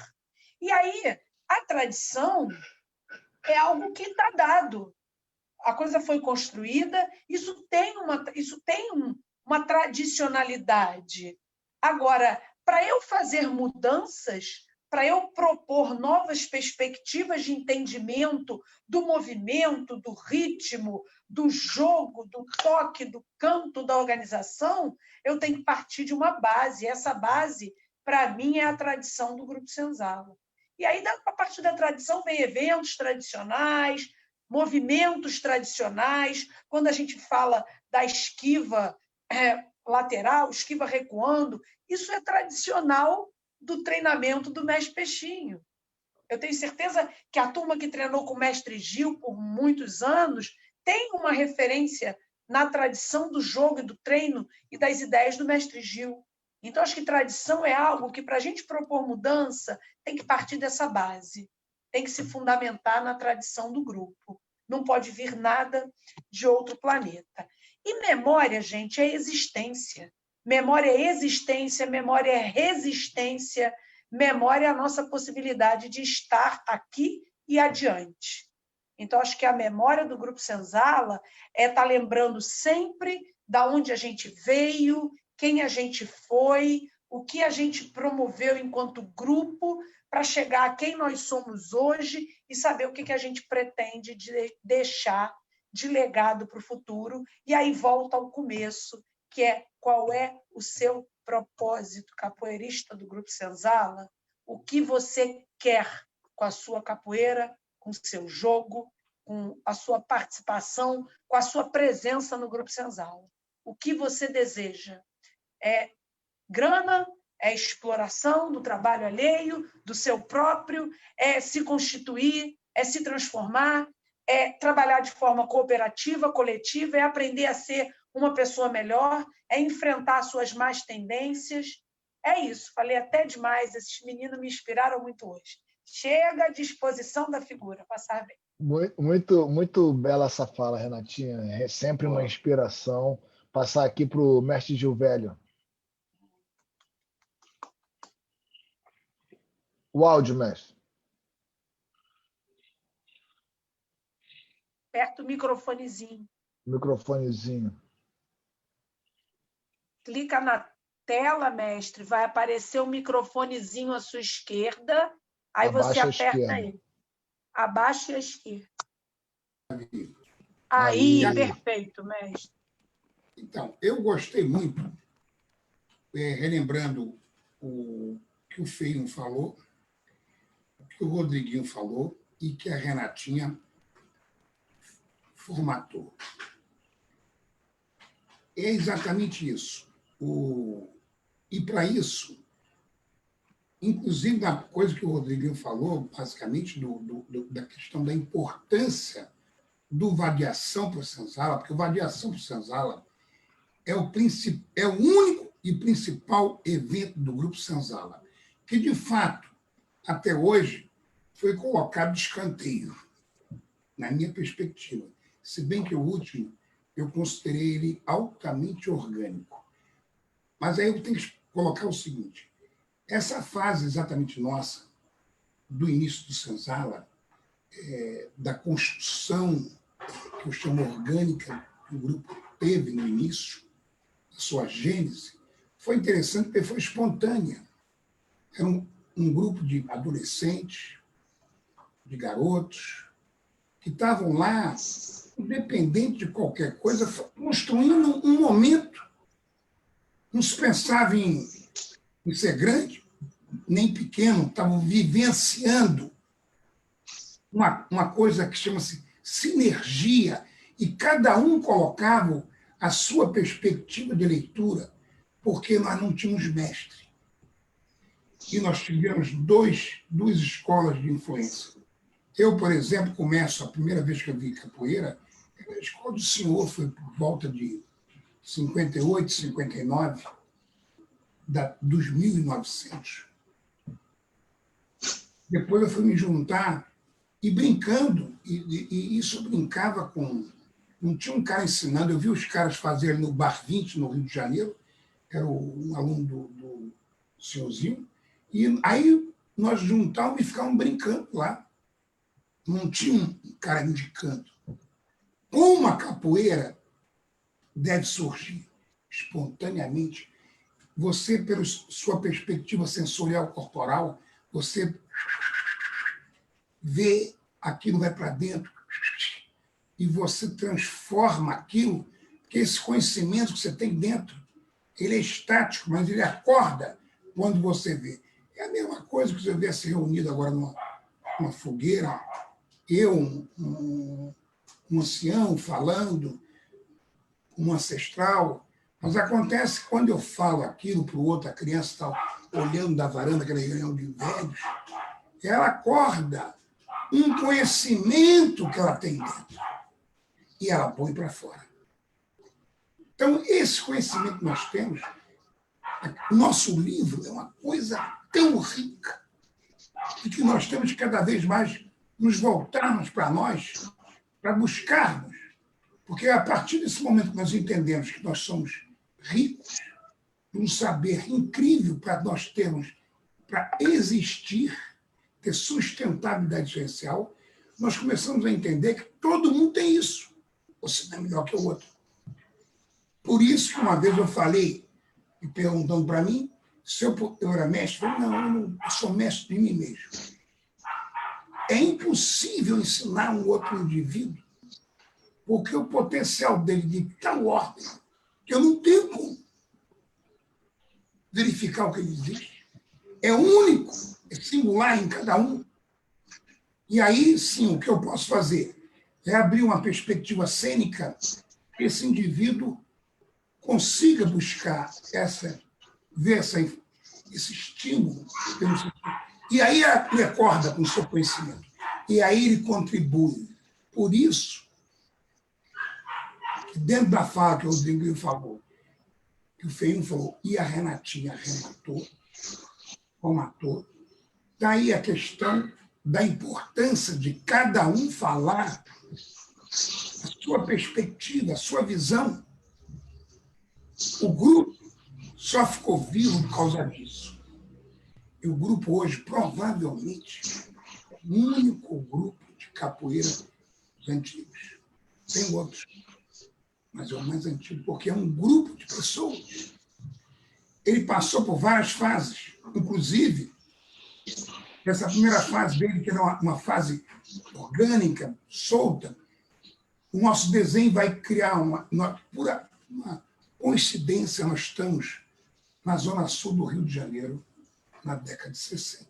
Speaker 3: E aí, a tradição é algo que está dado. A coisa foi construída, isso tem uma tradicionalidade. Agora, para eu fazer mudanças, para eu propor novas perspectivas de entendimento do movimento, do ritmo, do jogo, do toque, do canto, da organização, eu tenho que partir de uma base. Essa base, para mim, é a tradição do Grupo Senzala. E aí, a partir da tradição, vem eventos tradicionais, movimentos tradicionais. Quando a gente fala da esquiva lateral, esquiva recuando, isso é tradicional do treinamento do mestre Peixinho. Eu tenho certeza que a turma que treinou com o mestre Gil por muitos anos tem uma referência na tradição do jogo e do treino e das ideias do mestre Gil. Então, acho que tradição é algo que, para a gente propor mudança, tem que partir dessa base, tem que se fundamentar na tradição do grupo. Não pode vir nada de outro planeta. E memória, gente, é existência. Memória é existência, memória é resistência, memória é a nossa possibilidade de estar aqui e adiante. Então, acho que a memória do Grupo Senzala é estar lembrando sempre de onde a gente veio, quem a gente foi, o que a gente promoveu enquanto grupo para chegar a quem nós somos hoje e saber o que a gente pretende deixar de legado para o futuro. E aí volta ao começo, que é qual é o seu propósito capoeirista do Grupo Senzala, o que você quer com a sua capoeira, com o seu jogo, com a sua participação, com a sua presença no Grupo Senzala. O que você deseja? É grana? É exploração do trabalho alheio, do seu próprio? É se constituir? É se transformar? É trabalhar de forma cooperativa, coletiva? É aprender a ser uma pessoa melhor? É enfrentar suas más tendências? É isso, falei até demais, esses meninos me inspiraram muito hoje. Chega à disposição da figura, passar bem.
Speaker 1: Muito, muito bela essa fala, Renatinha. É sempre uma inspiração. Passar aqui para o mestre Gilvélio. O áudio, mestre.
Speaker 3: Aperta o microfonezinho.
Speaker 1: Microfonezinho.
Speaker 3: Clica na tela, mestre, vai aparecer um microfonezinho à sua esquerda, aí você aperta ele. Abaixo e à esquerda. Aí, perfeito, mestre.
Speaker 7: Então, eu gostei muito, relembrando o que o Feinho falou, o que o Rodriguinho falou e que a Renatinha formatou. É exatamente isso. E, para isso, inclusive da coisa que o Rodriguinho falou, basicamente, da questão da importância do Vadiação para o Senzala, porque o Vadiação para o Senzala é o único e principal evento do Grupo Senzala, que, de fato, até hoje, foi colocado de escanteio, na minha perspectiva. Se bem que o último, eu considerei ele altamente orgânico. Mas aí eu tenho que colocar o seguinte, essa fase exatamente nossa, do início do Senzala, da construção, que eu chamo orgânica, que o grupo teve no início, a sua gênese, foi interessante porque foi espontânea. Era um grupo de adolescentes, de garotos, que estavam lá, independente de qualquer coisa, construindo um momento. Não se pensava em ser grande, nem pequeno, estavam vivenciando uma coisa que chama-se sinergia, e cada um colocava a sua perspectiva de leitura, porque nós não tínhamos mestre. E nós tivemos duas escolas de influência. Eu, por exemplo, começo, a primeira vez que eu vi capoeira, a escola do senhor foi por volta de 58, 59, dos 1900. Depois eu fui me juntar e brincando, e isso brincava com... Não tinha um cara ensinando, eu vi os caras fazerem no Bar 20, no Rio de Janeiro, era um aluno do senhorzinho, e aí nós juntávamos e ficávamos brincando lá. Não tinha um cara indicando. Como a capoeira deve surgir espontaneamente, você, pela sua perspectiva sensorial corporal, você vê aquilo, vai para dentro, e você transforma aquilo, porque esse conhecimento que você tem dentro, ele é estático, mas ele acorda quando você vê. É a mesma coisa que você vê se reunido agora numa fogueira, eu, um ancião falando, um ancestral, mas acontece que quando eu falo aquilo para o outro, a criança está olhando da varanda, aquela reunião de velhos, ela acorda um conhecimento que ela tem dentro e ela põe para fora. Então, esse conhecimento que nós temos, o nosso livro é uma coisa tão rica e que nós temos que cada vez mais nos voltarmos para nós, para buscarmos. Porque a partir desse momento que nós entendemos que nós somos ricos de um saber incrível para nós termos, para existir, ter sustentabilidade social, nós começamos a entender que todo mundo tem isso. Você não é melhor que o outro. Por isso que uma vez eu falei, e perguntando para mim, se eu era mestre, eu falei, não, eu sou mestre de mim mesmo. É impossível ensinar um outro indivíduo, porque o potencial dele de tal ordem, que eu não tenho como verificar o que ele existe. É único, é singular em cada um. E aí, sim, o que eu posso fazer é abrir uma perspectiva cênica que esse indivíduo consiga buscar ver esse estímulo. E aí ele acorda com o seu conhecimento. E aí ele contribui. Por isso, dentro da fala que o Rodrigo falou, que o Feinho falou, e a Renatinha arrematou, ou matou. Daí a questão da importância de cada um falar a sua perspectiva, a sua visão. O grupo só ficou vivo por causa disso. E o grupo hoje, provavelmente, é o único grupo de capoeira dos antigos. Tem outros, mas é o mais antigo, porque é um grupo de pessoas. Ele passou por várias fases, inclusive, essa primeira fase dele, que era uma fase orgânica, solta, o nosso desenho vai criar uma coincidência, nós estamos na zona sul do Rio de Janeiro, na década de 60,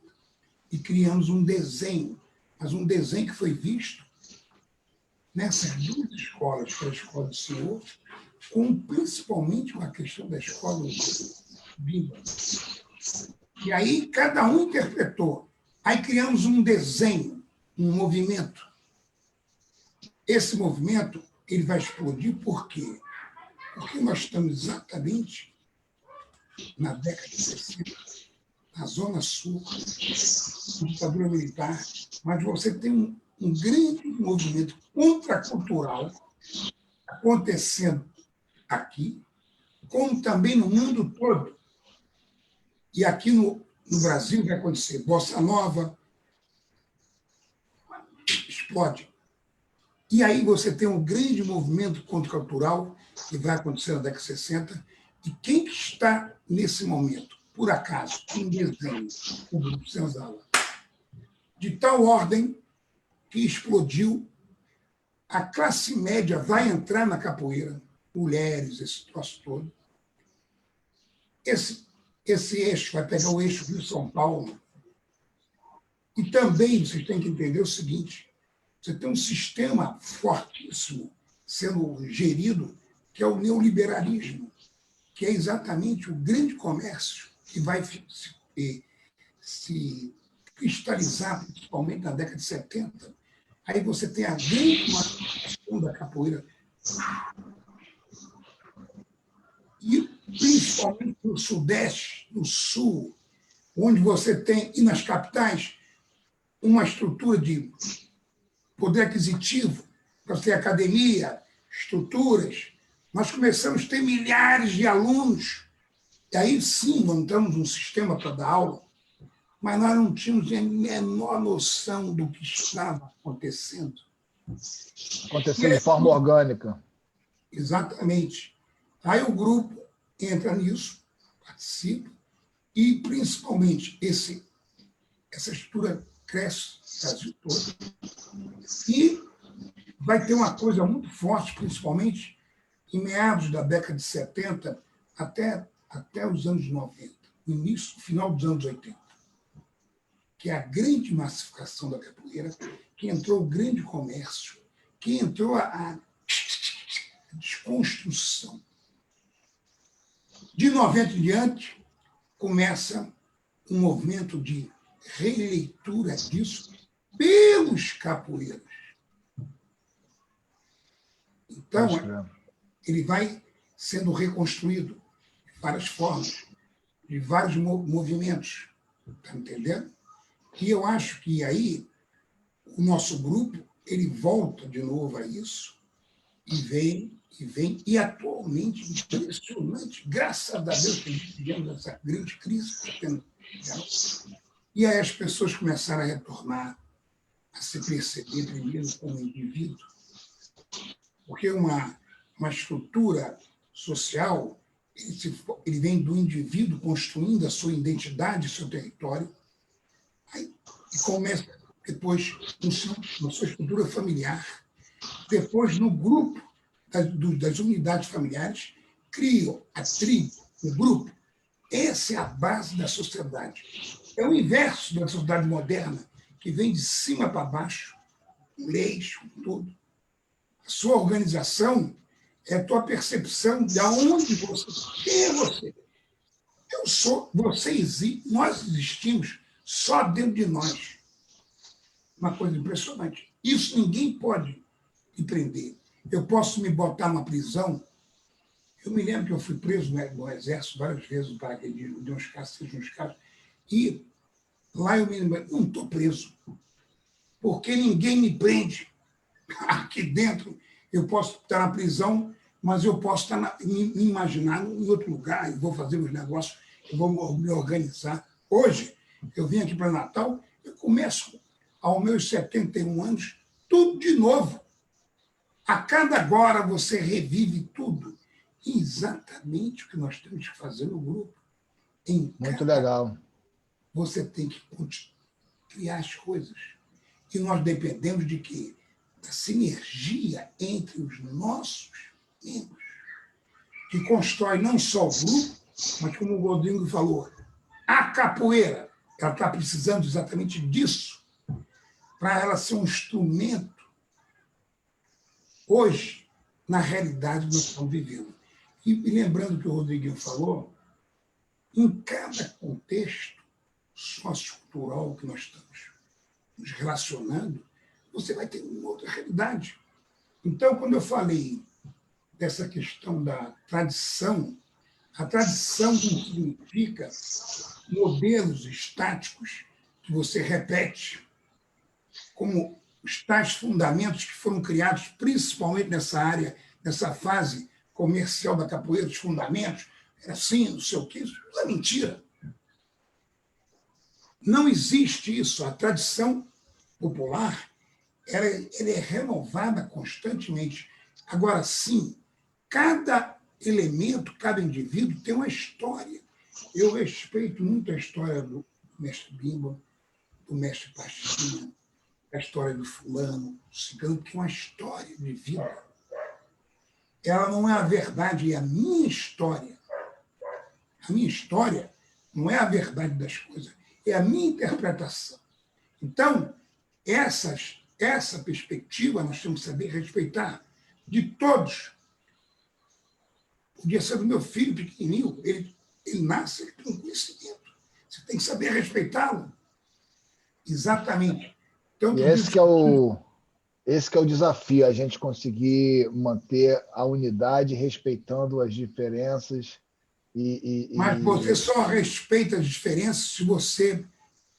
Speaker 7: e criamos um desenho, mas um desenho que foi visto nessas duas escolas, que é a Escola do Senhor, principalmente com a questão da escola Bimba. E aí cada um interpretou. Aí criamos um desenho, um movimento. Esse movimento ele vai explodir por quê? Porque nós estamos exatamente na década de 60, na Zona Sul, ditadura militar, mas você tem um grande movimento contracultural acontecendo aqui, como também no mundo todo. E aqui no Brasil vai acontecer Bossa Nova, explode. E aí você tem um grande movimento contracultural que vai acontecer na década de 60. E quem que está nesse momento? Por acaso, em desenho, o Grupo Senzala. De tal ordem que explodiu, a classe média vai entrar na capoeira, mulheres, esse troço todo. Esse eixo vai pegar o eixo Rio-São Paulo. E também vocês têm que entender o seguinte, você tem um sistema fortíssimo sendo gerido, que é o neoliberalismo, que é exatamente o grande comércio que vai se cristalizar, principalmente na década de 70. Aí você tem a grande manifestação da capoeira. E principalmente no Sudeste, no Sul, onde você tem, e nas capitais, uma estrutura de poder aquisitivo, para ter academia, estruturas. Nós começamos a ter milhares de alunos, e aí sim montamos um sistema para dar aula, mas nós não tínhamos a menor noção do que estava acontecendo.
Speaker 1: Aconteceu de forma orgânica.
Speaker 7: Exatamente. Aí o grupo entra nisso, participa, e principalmente essa estrutura cresce no Brasil todo. E vai ter uma coisa muito forte, principalmente em meados da década de 70 até os anos 90, início, final dos anos 80, que é a grande massificação da capoeira, que entrou o grande comércio, que entrou a desconstrução. De 90 em diante, começa um movimento de releitura disso pelos capoeiras. Então, ele vai sendo reconstruído de várias formas, de vários movimentos. Está entendendo? E eu acho que aí o nosso grupo ele volta de novo a isso e vem, e atualmente, impressionante, graças a Deus que tivemos essa grande crise que está tendo. E aí as pessoas começaram a retornar, a se perceber primeiro como indivíduo, porque uma estrutura social, ele vem do indivíduo construindo a sua identidade, seu território, aí, e começa depois na sua estrutura familiar, depois no grupo das unidades familiares, criam a tribo, o grupo. Essa é a base da sociedade. É o inverso da sociedade moderna, que vem de cima para baixo, com leis, com tudo. A sua organização é a tua percepção de onde você... Quem é você? Eu sou, você existe, nós existimos só dentro de nós. Uma coisa impressionante. Isso ninguém pode empreender. Eu posso me botar numa prisão, Eu me lembro que eu fui preso no Exército várias vezes, no paraquedismo, de uns casos, e lá eu me lembro, não estou preso, porque ninguém me prende. Aqui dentro eu posso estar na prisão, mas eu posso estar me imaginar em outro lugar, e vou fazer meus negócios, eu vou me organizar. Hoje, eu vim aqui para Natal, eu começo, aos meus 71 anos, tudo de novo. A cada agora você revive tudo. Exatamente o que nós temos que fazer no grupo.
Speaker 1: Muito legal.
Speaker 7: Você tem que criar as coisas. E nós dependemos de quê? Da sinergia entre os nossos membros, que constrói não só o grupo, mas, como o Rodrigo falou, a capoeira, ela está precisando exatamente disso, para ela ser um instrumento, hoje, na realidade que nós estamos vivendo. E lembrando que o Rodriguinho falou, em cada contexto sociocultural que nós estamos nos relacionando, você vai ter uma outra realidade. Então, quando eu falei dessa questão da tradição, a tradição não significa modelos estáticos que você repete, como os tais fundamentos que foram criados principalmente nessa área, nessa fase comercial da capoeira, os fundamentos, era assim, não sei o quê, isso é mentira. Não existe isso. A tradição popular ela é renovada constantemente. Agora, sim, cada elemento, cada indivíduo tem uma história. Eu respeito muito a história do mestre Bimba, do mestre Pastinha, a história do fulano, do cigano, que é uma história de vida. Ela não é a verdade, é a minha história. A minha história não é a verdade das coisas, é a minha interpretação. Então, essa perspectiva nós temos que saber respeitar de todos. Podia ser do meu filho pequenininho, ele nasce, ele tem um conhecimento. Você tem que saber respeitá-lo. Exatamente. Então,
Speaker 1: e esse que é o desafio, a gente conseguir manter a unidade respeitando as diferenças.
Speaker 7: Mas você só respeita as diferenças se você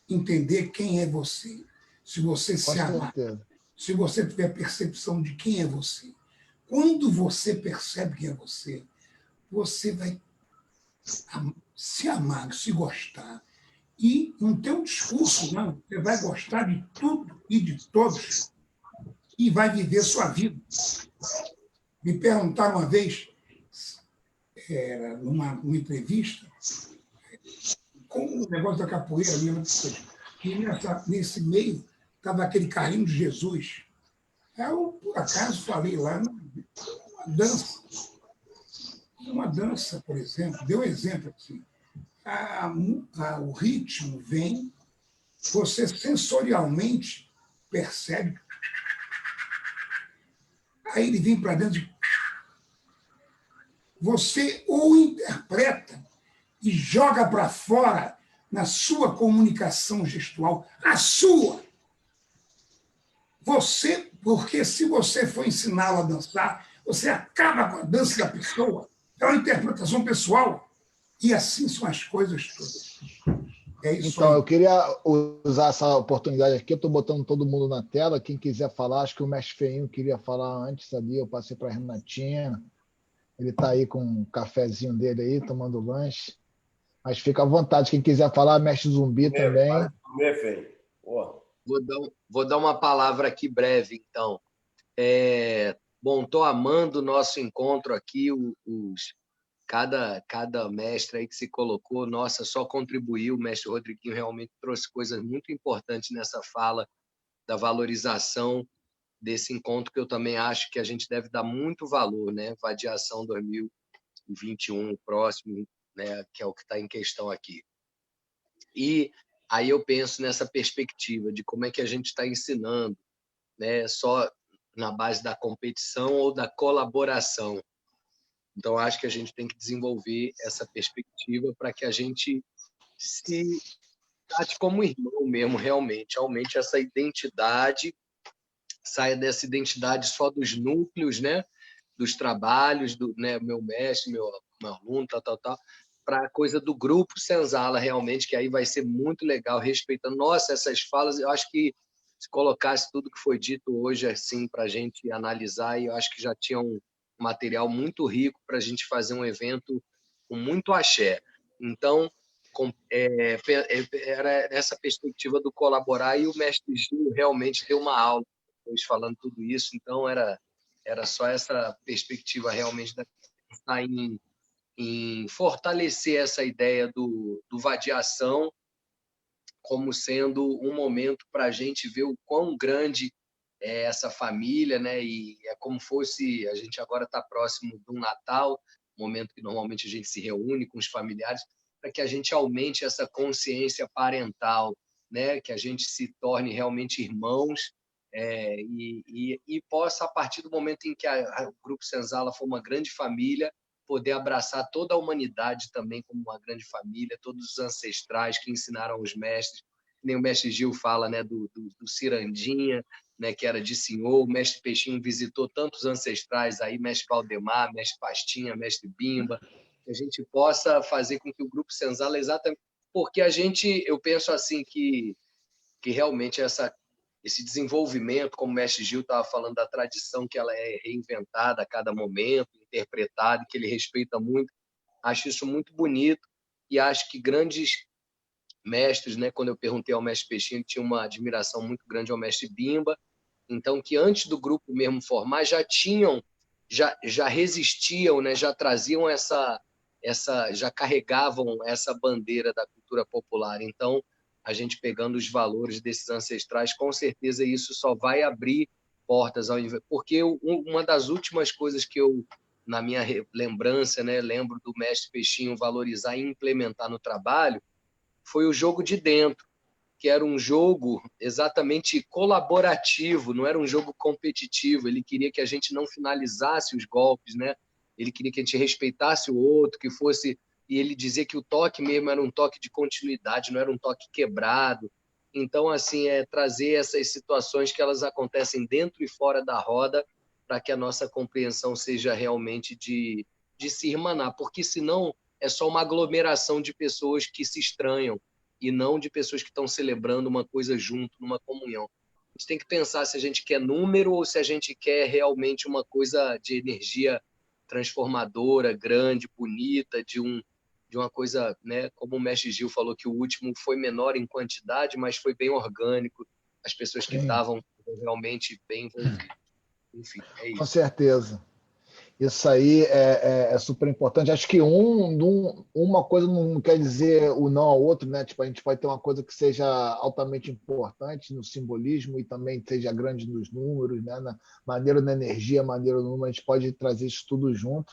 Speaker 7: entender quem é você. Se você se amar, se você tiver percepção de quem é você. Quando você percebe quem é você, você vai se amar, se gostar. E não tem um discurso, não. Você vai gostar de tudo e de todos e vai viver sua vida. Me perguntaram uma vez, numa entrevista, com o negócio da capoeira, que nesse meio estava aquele Carlinhos de Jesus. Eu, por acaso, falei lá, uma dança, por exemplo, deu um exemplo aqui. O ritmo vem, você sensorialmente percebe, aí ele vem para dentro de... Você o interpreta e joga para fora na sua comunicação gestual, a sua. Porque se você for ensiná-la a dançar, você acaba com a dança da pessoa. É uma interpretação pessoal. E assim são as coisas todas. É isso
Speaker 1: então,
Speaker 7: aí.
Speaker 1: eu queria usar essa oportunidade aqui, eu estou botando todo mundo na tela, quem quiser falar, acho que o mestre Feinho queria falar antes ali, eu passei para a Renatinha, ele está aí com um cafezinho dele aí, tomando lanche, mas fica à vontade, quem quiser falar, mestre Zumbi também.
Speaker 2: Vou dar uma palavra aqui breve, então. Bom, estou amando o nosso encontro aqui, cada mestre aí que se colocou, nossa, só contribuiu, o mestre Rodriguinho realmente trouxe coisas muito importantes nessa fala da valorização desse encontro, que eu também acho que a gente deve dar muito valor, né? Vadiação 2021, próximo, né? Que é o que está em questão aqui. E aí eu penso nessa perspectiva de como é que a gente está ensinando, né? Só na base da competição ou da colaboração. Então, acho que a gente tem que desenvolver essa perspectiva para que a gente se trate como irmão mesmo, realmente. Aumente essa identidade, saia dessa identidade só dos núcleos, né? dos trabalhos do, né, meu mestre, meu aluno, tal, para a coisa do grupo Senzala, realmente, que aí vai ser muito legal, respeitando. Nossa, essas falas, eu acho que se colocasse tudo que foi dito hoje assim para a gente analisar, e eu acho que já tinha um material muito rico para a gente fazer um evento com muito axé. Então, era essa perspectiva do colaborar, e o mestre Gil realmente deu uma aula depois falando tudo isso, então era só essa perspectiva realmente de estar em fortalecer essa ideia do vadiação como sendo um momento para a gente ver o quão grande é essa família, né? E é como fosse, a gente agora está próximo do Natal, momento que normalmente a gente se reúne com os familiares, para que a gente aumente essa consciência parental, né? Que a gente se torne realmente irmãos, e possa, a partir do momento em que o Grupo Senzala for uma grande família, poder abraçar toda a humanidade também como uma grande família, todos os ancestrais que ensinaram os mestres, nem o mestre Gil fala, né, do Cirandinha, né, que era de senhor, o mestre Peixinho visitou tantos ancestrais aí, mestre Valdemar, mestre Pastinha, mestre Bimba, que a gente possa fazer com que o Grupo Senzala, exatamente, porque eu penso assim que realmente esse desenvolvimento, como o mestre Gil estava falando, da tradição, que ela é reinventada a cada momento, interpretada, que ele respeita muito, acho isso muito bonito, e acho que grandes mestres, né, quando eu perguntei ao mestre Peixinho, ele tinha uma admiração muito grande ao mestre Bimba, então que antes do grupo mesmo formar, já resistiam, né, já traziam já carregavam essa bandeira da cultura popular. Então, a gente pegando os valores desses ancestrais, com certeza isso só vai abrir portas porque uma das últimas coisas que eu, na minha lembrança, né, lembro do mestre Peixinho valorizar e implementar no trabalho, foi o jogo de dentro, que era um jogo exatamente colaborativo, não era um jogo competitivo. Ele queria que a gente não finalizasse os golpes, né? Ele queria que a gente respeitasse o outro, que fosse... E ele dizia que o toque mesmo era um toque de continuidade, não era um toque quebrado. Então, assim, trazer essas situações que elas acontecem dentro e fora da roda, para que a nossa compreensão seja realmente de se irmanar, porque senão é só uma aglomeração de pessoas que se estranham, e não de pessoas que estão celebrando uma coisa junto, numa comunhão. A gente tem que pensar se a gente quer número ou se a gente quer realmente uma coisa de energia transformadora, grande, bonita, de uma coisa, né, como o mestre Gil falou, que o último foi menor em quantidade, mas foi bem orgânico, as pessoas que estavam realmente bem envolvidas. Enfim, é isso.
Speaker 1: Com certeza. Isso aí é super importante. Acho que uma coisa não quer dizer o não ao outro, né? Tipo, a gente pode ter uma coisa que seja altamente importante no simbolismo e também seja grande nos números, né? Na maneira da energia, maneira do número, a gente pode trazer isso tudo junto.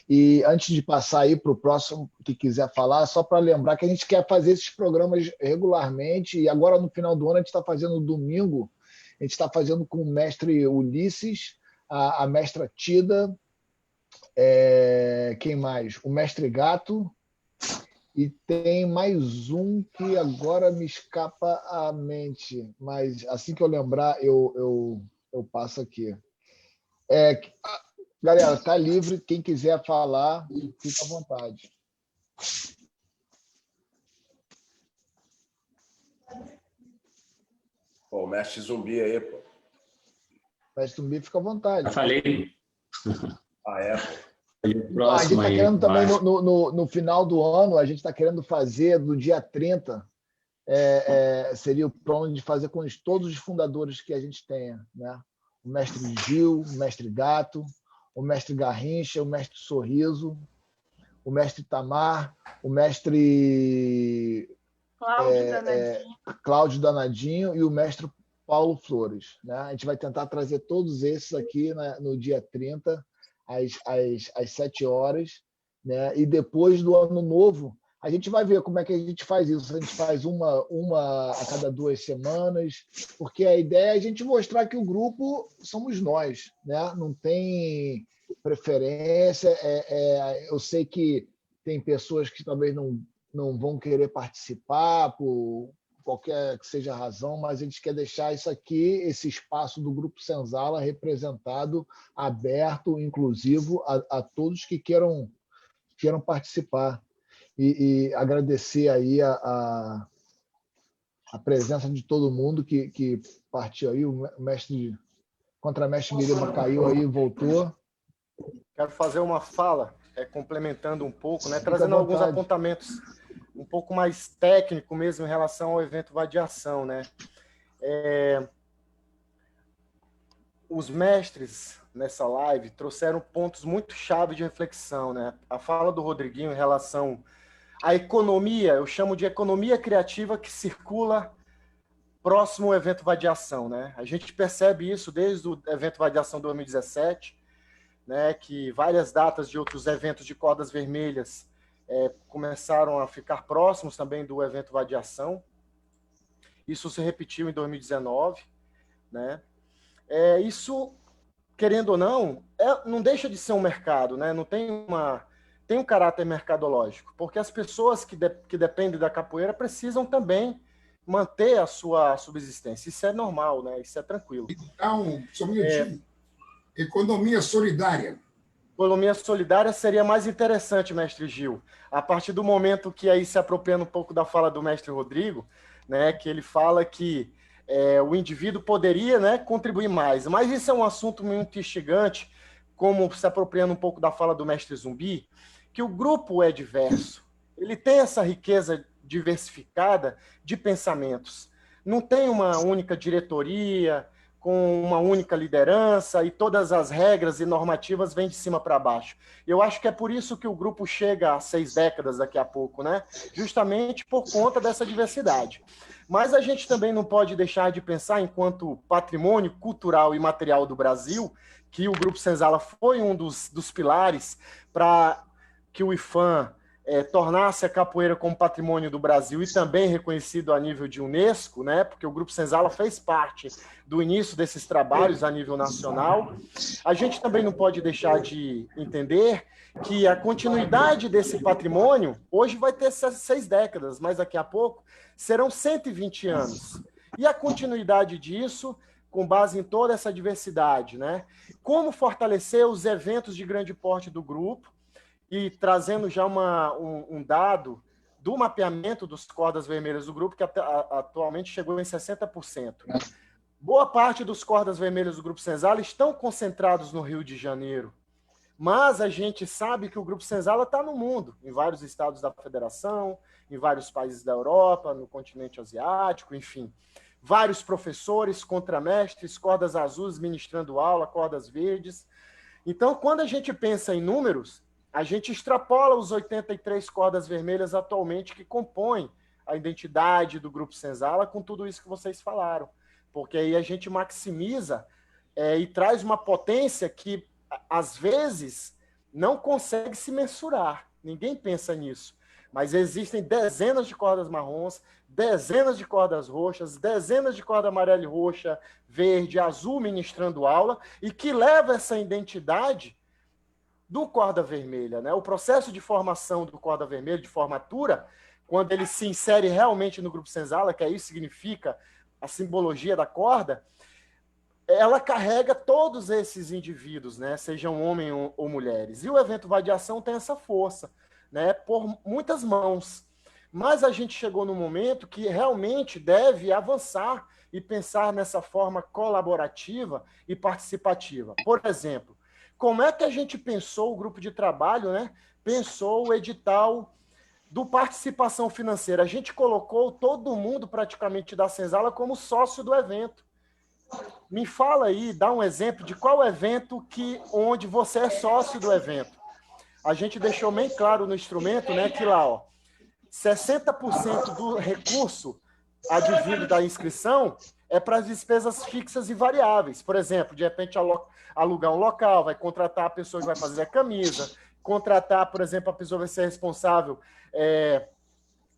Speaker 1: E antes de passar aí para o próximo que quiser falar, só para lembrar que a gente quer fazer esses programas regularmente, e agora no final do ano a gente está fazendo domingo, a gente está fazendo com o mestre Ulisses, a mestra Tida, quem mais? O Mestre Gato, e tem mais um que agora me escapa a mente, mas assim que eu lembrar, eu passo aqui. Galera, tá livre, quem quiser falar, fica à vontade.
Speaker 6: Pô, o mestre Zumbi aí, pô.
Speaker 1: Mestre Zumbi, fica à vontade.
Speaker 4: Já falei.
Speaker 1: Próximo, a gente está querendo também, no final do ano, a gente está querendo fazer, do dia 30, seria o plano de fazer com todos os fundadores que a gente tenha, né? O mestre Gil, o mestre Gato, o mestre Garrincha, o mestre Sorriso, o mestre Tamar, o mestre Cláudio Danadinho e o mestre Paulo Flores, né? A gente vai tentar trazer todos esses aqui, né, no dia 30, às 7 horas, né? E depois do ano novo, a gente vai ver como é que a gente faz isso. A gente faz uma a cada 2 semanas, porque a ideia é a gente mostrar que o grupo somos nós, né? Não tem preferência. Eu sei que tem pessoas que talvez não vão querer participar por qualquer que seja a razão, mas a gente quer deixar isso aqui, esse espaço do Grupo Senzala representado, aberto, inclusivo a todos que queiram participar. E agradecer aí a presença de todo mundo que partiu aí, o contramestre Biriba caiu aí e voltou.
Speaker 5: Quero fazer uma fala, complementando um pouco, né, trazendo alguns apontamentos um pouco mais técnico mesmo em relação ao evento Vadiação, né? Os mestres nessa live trouxeram pontos muito chave de reflexão, né? A fala do Rodriguinho em relação à economia, eu chamo de economia criativa que circula próximo ao evento Vadiação, né? A gente percebe isso desde o evento Vadiação 2017, né? Que várias datas de outros eventos de cordas vermelhas começaram a ficar próximos também do evento Vadiação. Isso se repetiu em 2019, né? Isso, querendo ou não, não deixa de ser um mercado, né? Não tem um caráter mercadológico, porque as pessoas que dependem da capoeira precisam também manter a sua subsistência. Isso é normal, né? Isso é tranquilo.
Speaker 7: Então, só um minutinho. Economia solidária.
Speaker 5: Economia solidária seria mais interessante, mestre Gil, a partir do momento que aí se apropriando um pouco da fala do mestre Rodrigo, né, que ele fala que o indivíduo poderia, né, contribuir mais, mas isso é um assunto muito instigante, como se apropriando um pouco da fala do mestre Zumbi, que o grupo é diverso, ele tem essa riqueza diversificada de pensamentos, não tem uma única diretoria, com uma única liderança e todas as regras e normativas vêm de cima para baixo. Eu acho que é por isso que o grupo chega a 6 décadas daqui a pouco, né? Justamente por conta dessa diversidade. Mas a gente também não pode deixar de pensar, enquanto patrimônio cultural e material do Brasil, que o Grupo Senzala foi um dos pilares para que o IFAM tornasse a capoeira como patrimônio do Brasil e também reconhecido a nível de Unesco, né? Porque o Grupo Senzala fez parte do início desses trabalhos a nível nacional. A gente também não pode deixar de entender que a continuidade desse patrimônio hoje vai ter 6 décadas, mas daqui a pouco serão 120 anos. E a continuidade disso, com base em toda essa diversidade, né? Como fortalecer os eventos de grande porte do grupo, e trazendo já um dado do mapeamento dos cordas vermelhas do grupo, que atualmente chegou em 60%. Boa parte dos cordas vermelhas do Grupo Senzala estão concentrados no Rio de Janeiro, mas a gente sabe que o Grupo Senzala está no mundo, em vários estados da federação, em vários países da Europa, no continente asiático, enfim. Vários professores, contramestres, cordas azuis ministrando aula, cordas verdes. Então, quando a gente pensa em números, a gente extrapola os 83 cordas vermelhas atualmente que compõem a identidade do Grupo Senzala com tudo isso que vocês falaram. Porque aí a gente maximiza e traz uma potência que, às vezes, não consegue se mensurar. Ninguém pensa nisso. Mas existem dezenas de cordas marrons, dezenas de cordas roxas, dezenas de corda amarela e roxa, verde, azul ministrando aula, e que leva essa identidade do corda vermelha, né? O processo de formação do corda vermelha, de formatura, quando ele se insere realmente no Grupo Senzala, que aí significa a simbologia da corda, ela carrega todos esses indivíduos, né? Sejam homens ou mulheres. E o evento Vadiação tem essa força, né? Por muitas mãos. Mas a gente chegou num momento que realmente deve avançar e pensar nessa forma colaborativa e participativa. Por exemplo, como é que a gente pensou o grupo de trabalho, né? Pensou o edital do participação financeira. A gente colocou todo mundo praticamente da Senzala como sócio do evento. Me fala aí, dá um exemplo de qual evento onde você é sócio do evento. A gente deixou bem claro no instrumento, né, que lá, 60% do recurso advindo da inscrição é para as despesas fixas e variáveis. Por exemplo, de repente alugar um local, vai contratar a pessoa que vai fazer a camisa, contratar, por exemplo, a pessoa vai ser responsável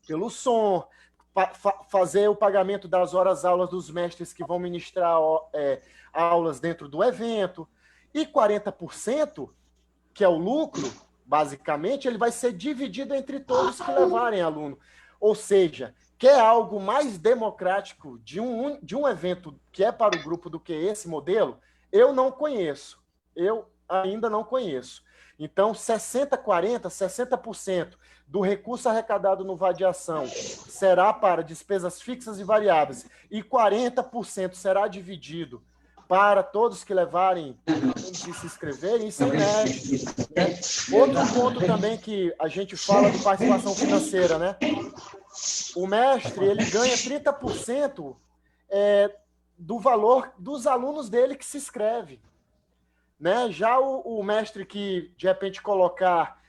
Speaker 5: pelo som, fazer o pagamento das horas-aulas dos mestres que vão ministrar aulas dentro do evento. E 40%, que é o lucro, basicamente, ele vai ser dividido entre todos que levarem aluno. Ou seja, quer algo mais democrático de um evento que é para o grupo do que esse modelo, eu não conheço. Eu ainda não conheço. Então, 60% do recurso arrecadado no Vadiação será para despesas fixas e variáveis, e 40% será dividido para todos que levarem e se inscreverem, isso é inédito, né? Outro ponto também que a gente fala de participação financeira, né? O mestre, ele ganha 30% do valor dos alunos dele que se inscreve, né? Já o mestre que, de repente, colocar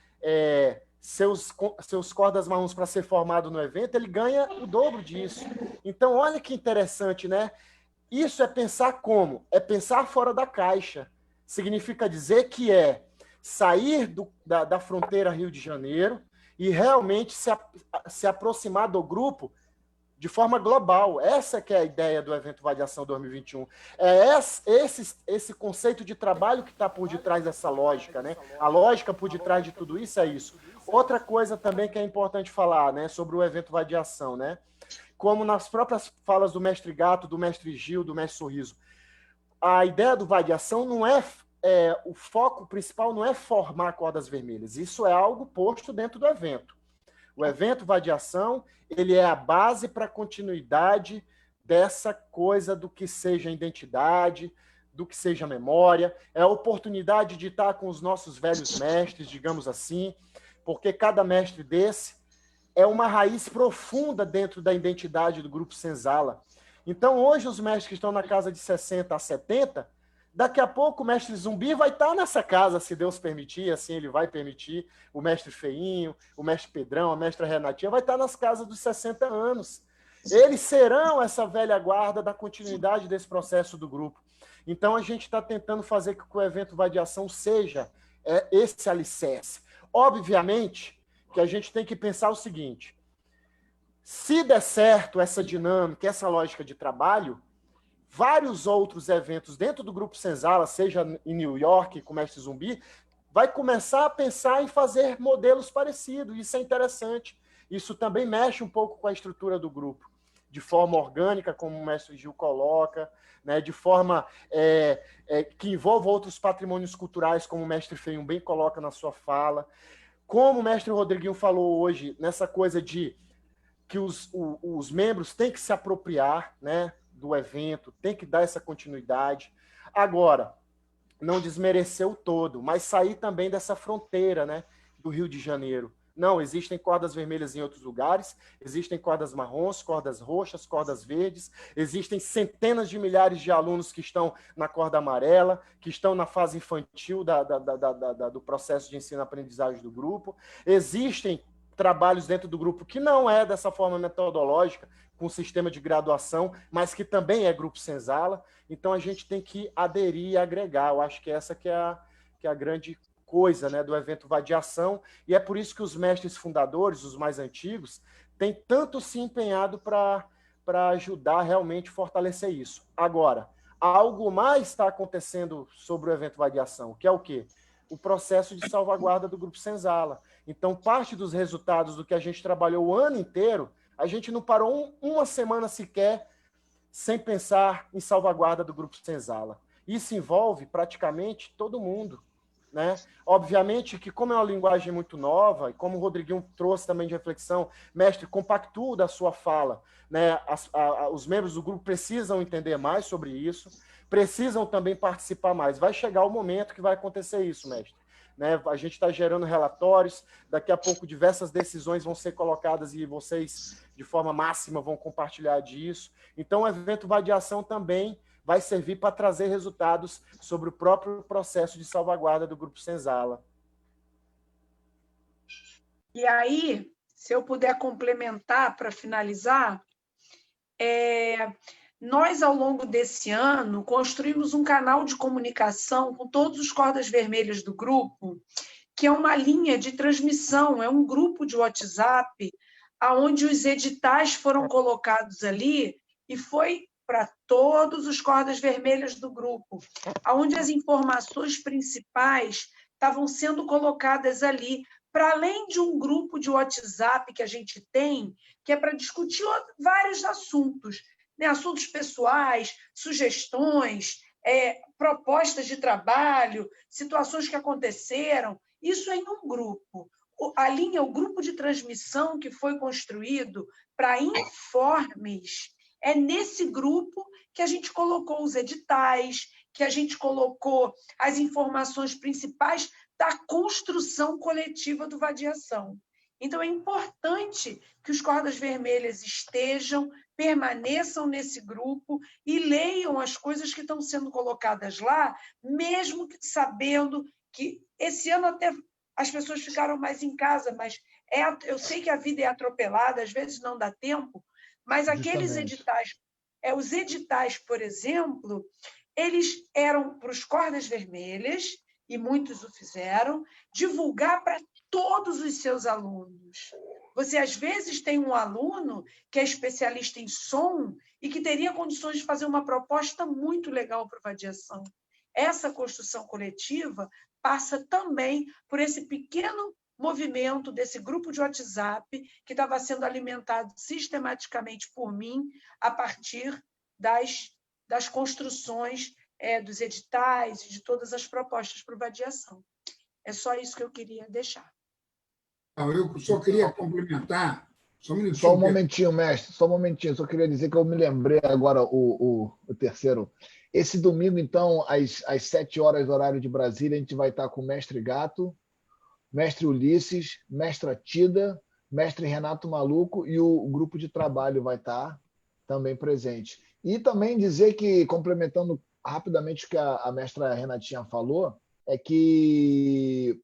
Speaker 5: seus cordas marrons para ser formado no evento, ele ganha o dobro disso. Então, olha que interessante, né? Isso é pensar como? É pensar fora da caixa. Significa dizer que é sair da fronteira Rio de Janeiro e realmente se aproximar do grupo de forma global. Essa que é a ideia do evento Vadiação 2021. É esse conceito de trabalho que está por detrás dessa lógica, né? A lógica por detrás de tudo isso é isso. Outra coisa também que é importante falar, né, sobre o evento Vadiação, né? Como nas próprias falas do mestre Gato, do mestre Gil, do mestre Sorriso, a ideia do Vadiação não o foco principal não é formar cordas vermelhas. Isso é algo posto dentro do evento. O evento Vadiação, ele é a base para a continuidade dessa coisa do que seja identidade, do que seja memória, é a oportunidade de estar com os nossos velhos mestres, digamos assim, porque cada mestre desse é uma raiz profunda dentro da identidade do Grupo Senzala. Então, hoje, os mestres que estão na casa de 60 a 70, daqui a pouco o mestre Zumbi vai estar nessa casa, se Deus permitir, assim ele vai permitir, o mestre Feinho, o mestre Pedrão, a mestra Renatinha, vai estar nas casas dos 60 anos. Eles serão essa velha guarda da continuidade desse processo do grupo. Então, a gente está tentando fazer com que o evento Vadiação seja esse alicerce. Obviamente que a gente tem que pensar o seguinte: se der certo essa dinâmica, essa lógica de trabalho, vários outros eventos dentro do Grupo Senzala, seja em New York, com o mestre Zumbi, vai começar a pensar em fazer modelos parecidos. Isso é interessante. Isso também mexe um pouco com a estrutura do grupo, de forma orgânica, como o mestre Gil coloca, né, de forma que envolva outros patrimônios culturais, como o mestre Feinho bem coloca na sua fala. Como o mestre Rodriguinho falou hoje, nessa coisa de que os membros têm que se apropriar, né, do evento, tem que dar essa continuidade. Agora, não desmerecer o todo, mas sair também dessa fronteira, né, do Rio de Janeiro. Não, existem cordas vermelhas em outros lugares, existem cordas marrons, cordas roxas, cordas verdes, existem centenas de milhares de alunos que estão na corda amarela, que estão na fase infantil do processo de ensino-aprendizagem do grupo. Existem trabalhos dentro do grupo que não é dessa forma metodológica, com sistema de graduação, mas que também é Grupo Senzala. Então, a gente tem que aderir e agregar. Eu acho que essa que é a grande coisa, né, do evento Vadiação, e é por isso que os mestres fundadores, os mais antigos, têm tanto se empenhado para ajudar realmente a fortalecer isso. Agora, algo mais está acontecendo sobre o evento Vadiação, que é o quê? O processo de salvaguarda do Grupo Senzala. Então, parte dos resultados do que a gente trabalhou o ano inteiro, a gente não parou uma semana sequer sem pensar em salvaguarda do Grupo Senzala. Isso envolve praticamente todo mundo, né? Obviamente que, como é uma linguagem muito nova, e como o Rodriguinho trouxe também de reflexão, mestre, compactua da sua fala, né? Os membros do grupo precisam entender mais sobre isso, precisam também participar mais. Vai chegar o momento que vai acontecer isso, mestre. Né? A gente está gerando relatórios, daqui a pouco diversas decisões vão ser colocadas e vocês, de forma máxima, vão compartilhar disso. Então, o evento Vadiação também vai servir para trazer resultados sobre o próprio processo de salvaguarda do Grupo Senzala.
Speaker 3: E aí, se eu puder complementar para finalizar, nós, ao longo desse ano, construímos um canal de comunicação com todos os cordas vermelhas do grupo, que é uma linha de transmissão, é um grupo de WhatsApp, onde os editais foram colocados ali e foi para todos os cordas vermelhas do grupo, onde as informações principais estavam sendo colocadas ali, para além de um grupo de WhatsApp que a gente tem, que é para discutir vários assuntos, né? Assuntos pessoais, sugestões, propostas de trabalho, situações que aconteceram, isso é em um grupo. A linha, o grupo de transmissão que foi construído para informes, é nesse grupo que a gente colocou os editais, que a gente colocou as informações principais da construção coletiva do Vadiação. Então, é importante que os Cordas Vermelhas estejam, permaneçam nesse grupo e leiam as coisas que estão sendo colocadas lá, mesmo que sabendo que esse ano até as pessoas ficaram mais em casa, mas eu sei que a vida é atropelada, às vezes não dá tempo, mas aqueles editais, os editais, por exemplo, eles eram para os Cordas Vermelhas, e muitos o fizeram, divulgar para todos os seus alunos. Você, às vezes, tem um aluno que é especialista em som e que teria condições de fazer uma proposta muito legal para a Vadiação. Essa construção coletiva passa também por esse pequeno movimento desse grupo de WhatsApp que estava sendo alimentado sistematicamente por mim a partir das construções dos editais e de todas as propostas para o Vadiação. É só isso que eu queria deixar.
Speaker 7: Eu só queria complementar.
Speaker 1: Só um momentinho, mestre, só um momentinho. Só queria dizer que eu me lembrei agora o terceiro. Esse domingo, então, às 7 horas do horário de Brasília, a gente vai estar com o mestre Gato, mestre Ulisses, mestra Tida, mestre Renato Maluco e o grupo de trabalho vai estar também presente. E também dizer que, complementando rapidamente o que a mestra Renatinha falou, é que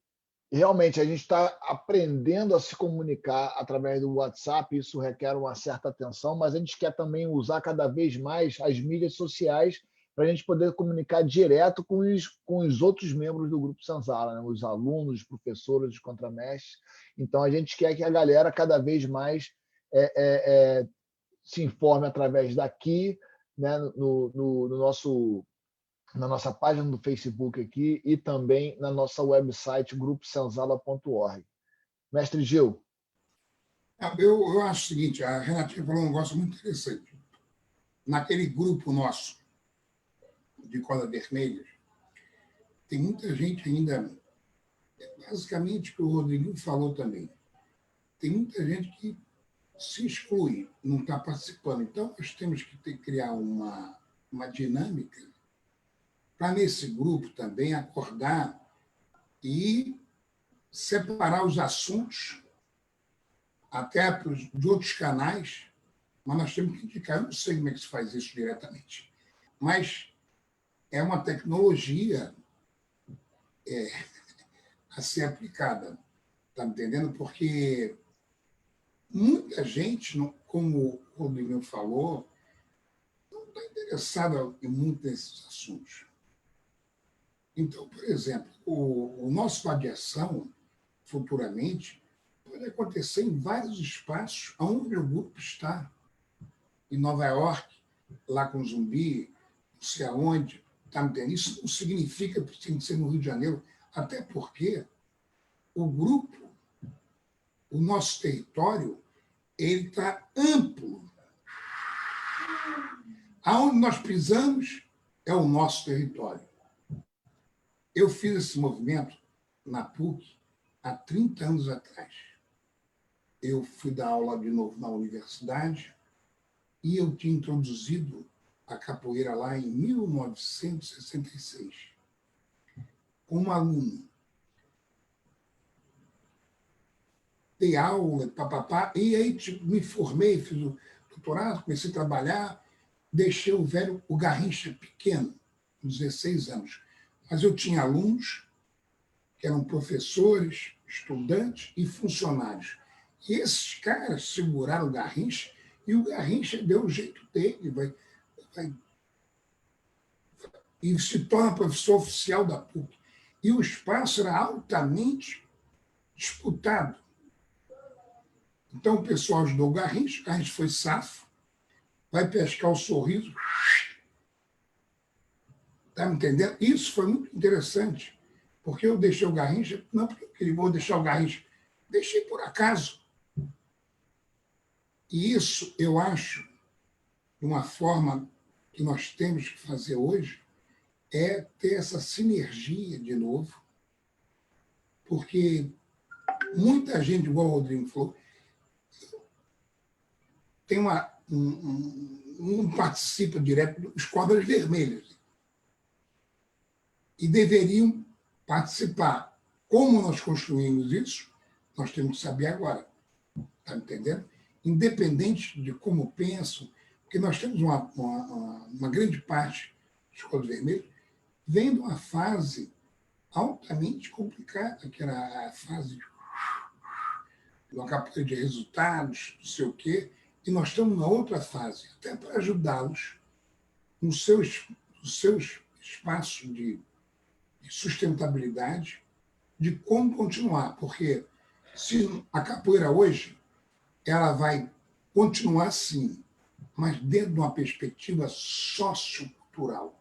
Speaker 1: realmente a gente está aprendendo a se comunicar através do WhatsApp, isso requer uma certa atenção, mas a gente quer também usar cada vez mais as mídias sociais para a gente poder comunicar direto com os outros membros do Grupo Senzala, né? Os alunos, os professores, os contramestres. Então, a gente quer que a galera cada vez mais se informe através daqui, né? Na nossa página do Facebook aqui e também na nossa website, gruposenzala.org. Mestre Gil.
Speaker 7: Eu acho o seguinte, a Renatinha falou um negócio muito interessante. Naquele grupo nosso de Cordas Vermelhas, tem muita gente ainda, basicamente o que o Rodrigo falou também, tem muita gente que se exclui, não está participando. Então, nós temos que criar uma dinâmica para, nesse grupo também, acordar e separar os assuntos até de outros canais, mas nós temos que indicar. Eu não sei como é que se faz isso diretamente, mas é uma tecnologia a ser aplicada, está entendendo? Porque muita gente, como o Rodrigo falou, não está interessada em muito nesses assuntos. Então, por exemplo, o nosso Vadiação, futuramente, pode acontecer em vários espaços onde o grupo está. Em Nova York, lá com Zumbi, não sei aonde, está me entendendo? Isso não significa que tem que ser no Rio de Janeiro, até porque o grupo, o nosso território, ele está amplo. Aonde nós pisamos é o nosso território. Eu fiz esse movimento na PUC há 30 anos atrás. Eu fui dar aula de novo na universidade e eu tinha introduzido a capoeira lá em 1966, com um aluno. Dei aula, papapá, e aí me formei, fiz o doutorado, comecei a trabalhar, deixei o Garrincha pequeno, com 16 anos. Mas eu tinha alunos que eram professores, estudantes e funcionários. E esses caras seguraram o Garrincha e o Garrincha deu o jeito dele, e se torna professor oficial da PUC. E o espaço era altamente disputado. Então, o pessoal ajudou o Garrincha foi safo, vai pescar o Sorriso. Está me entendendo? Isso foi muito interessante, porque eu deixei o Garrincha, não porque eu queria, vou deixar o Garrincha deixei por acaso. E isso, eu acho, de uma forma que nós temos que fazer hoje, é ter essa sinergia de novo, porque muita gente, igual o Rodrigo falou, tem não participa direto dos Cobras Vermelhas. E deveriam participar. Como nós construímos isso, nós temos que saber agora. Está entendendo? Independente de como pensam, porque nós temos uma grande parte dos Cobras Vermelhas vem de uma fase altamente complicada, que era a fase de uma captura de resultados, não sei o quê, e nós estamos na outra fase, até para ajudá-los nos seus espaços de sustentabilidade, de como continuar, porque se a capoeira hoje ela vai continuar sim, mas dentro de uma perspectiva sociocultural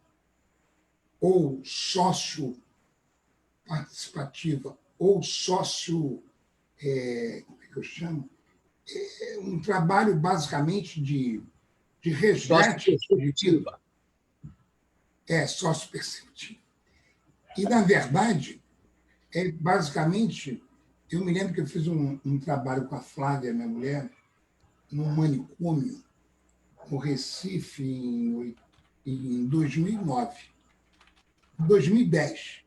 Speaker 7: ou socioparticipativa ou como é que eu chamo? Um trabalho basicamente de resgate de vida. Sócio-perceptivo. E, na verdade, basicamente, eu me lembro que eu fiz um trabalho com a Flávia, minha mulher, num manicômio, no Recife, em 2009. Em 2010,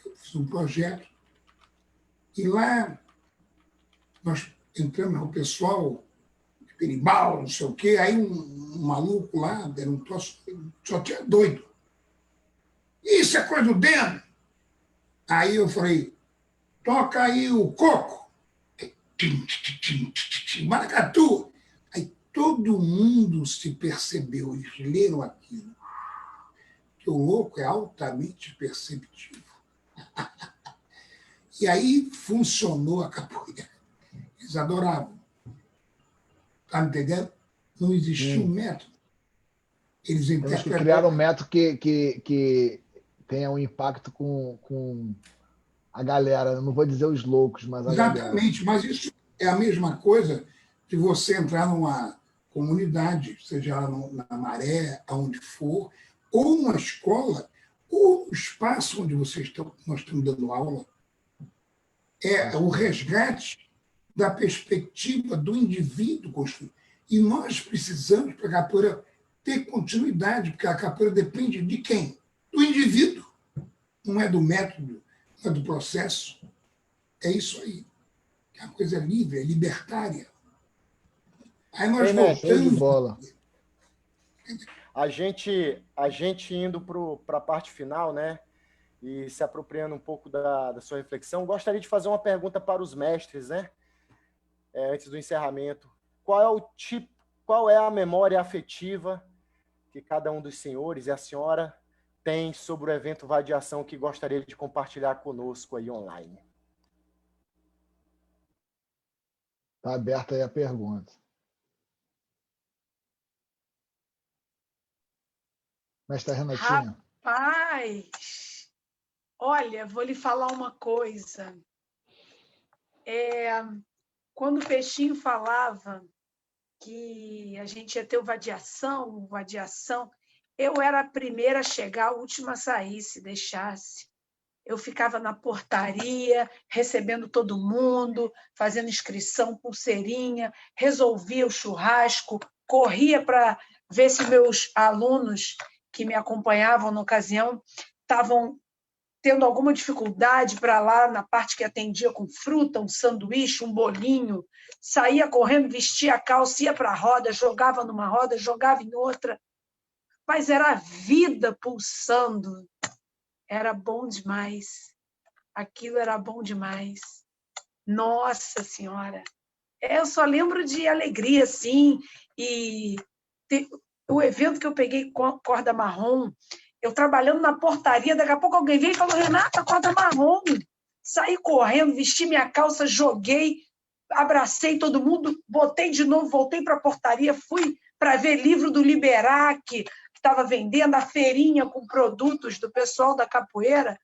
Speaker 7: eu fiz um projeto e lá nós entramos no pessoal de berimbau, não sei o quê, aí um maluco lá, era um troço, só tinha doido. Isso é coisa do dentro. Aí eu falei, toca aí o coco. Maracatu. Aí todo mundo se percebeu, eles leram aquilo, que o louco é altamente perceptivo. E aí funcionou a capoeira. Eles adoravam. Está me entendendo? Não existia um método. Eles
Speaker 1: Temos que criar um método que tenha um impacto com a galera. Eu não vou dizer os loucos, mas a galera.
Speaker 7: Exatamente, mas isso é a mesma coisa de você entrar numa comunidade, seja lá na Maré, aonde for, ou numa escola, ou no espaço onde nós estamos dando aula. É o resgate da perspectiva do indivíduo construído. E nós precisamos, para a capoeira ter continuidade, porque a capoeira depende de quem? Do indivíduo. Não é do método, não é do processo. É isso aí. A coisa é livre, é libertária. Aí nós voltamos...
Speaker 1: de bola.
Speaker 5: A gente indo para a parte final, né? E se apropriando um pouco da sua reflexão, gostaria de fazer uma pergunta para os mestres, né? Antes do encerramento. Qual é a memória afetiva que cada um dos senhores e a senhora tem sobre o evento Vadiação que gostaria de compartilhar conosco aí online?
Speaker 1: Está aberta aí a pergunta. Mestre Renatinha.
Speaker 3: Rapaz, olha, vou lhe falar uma coisa. Quando o Peixinho falava que a gente ia ter o Vadiação, eu era a primeira a chegar, a última a sair, se deixasse. Eu ficava na portaria, recebendo todo mundo, fazendo inscrição, pulseirinha, resolvia o churrasco, corria para ver se meus alunos que me acompanhavam na ocasião estavam tendo alguma dificuldade para lá na parte que atendia com fruta, um sanduíche, um bolinho, saía correndo, vestia a calça, ia para a roda, jogava numa roda, jogava em outra. Mas era a vida pulsando. Era bom demais. Aquilo era bom demais. Nossa Senhora! Eu só lembro de alegria, sim. E o evento que eu peguei com corda marrom, eu trabalhando na portaria, daqui a pouco alguém veio e falou, Renata, corda marrom. Saí correndo, vesti minha calça, joguei, abracei todo mundo, botei de novo, voltei para a portaria, fui para ver livro do Liberac, que estava vendendo, a feirinha com produtos do pessoal da capoeira.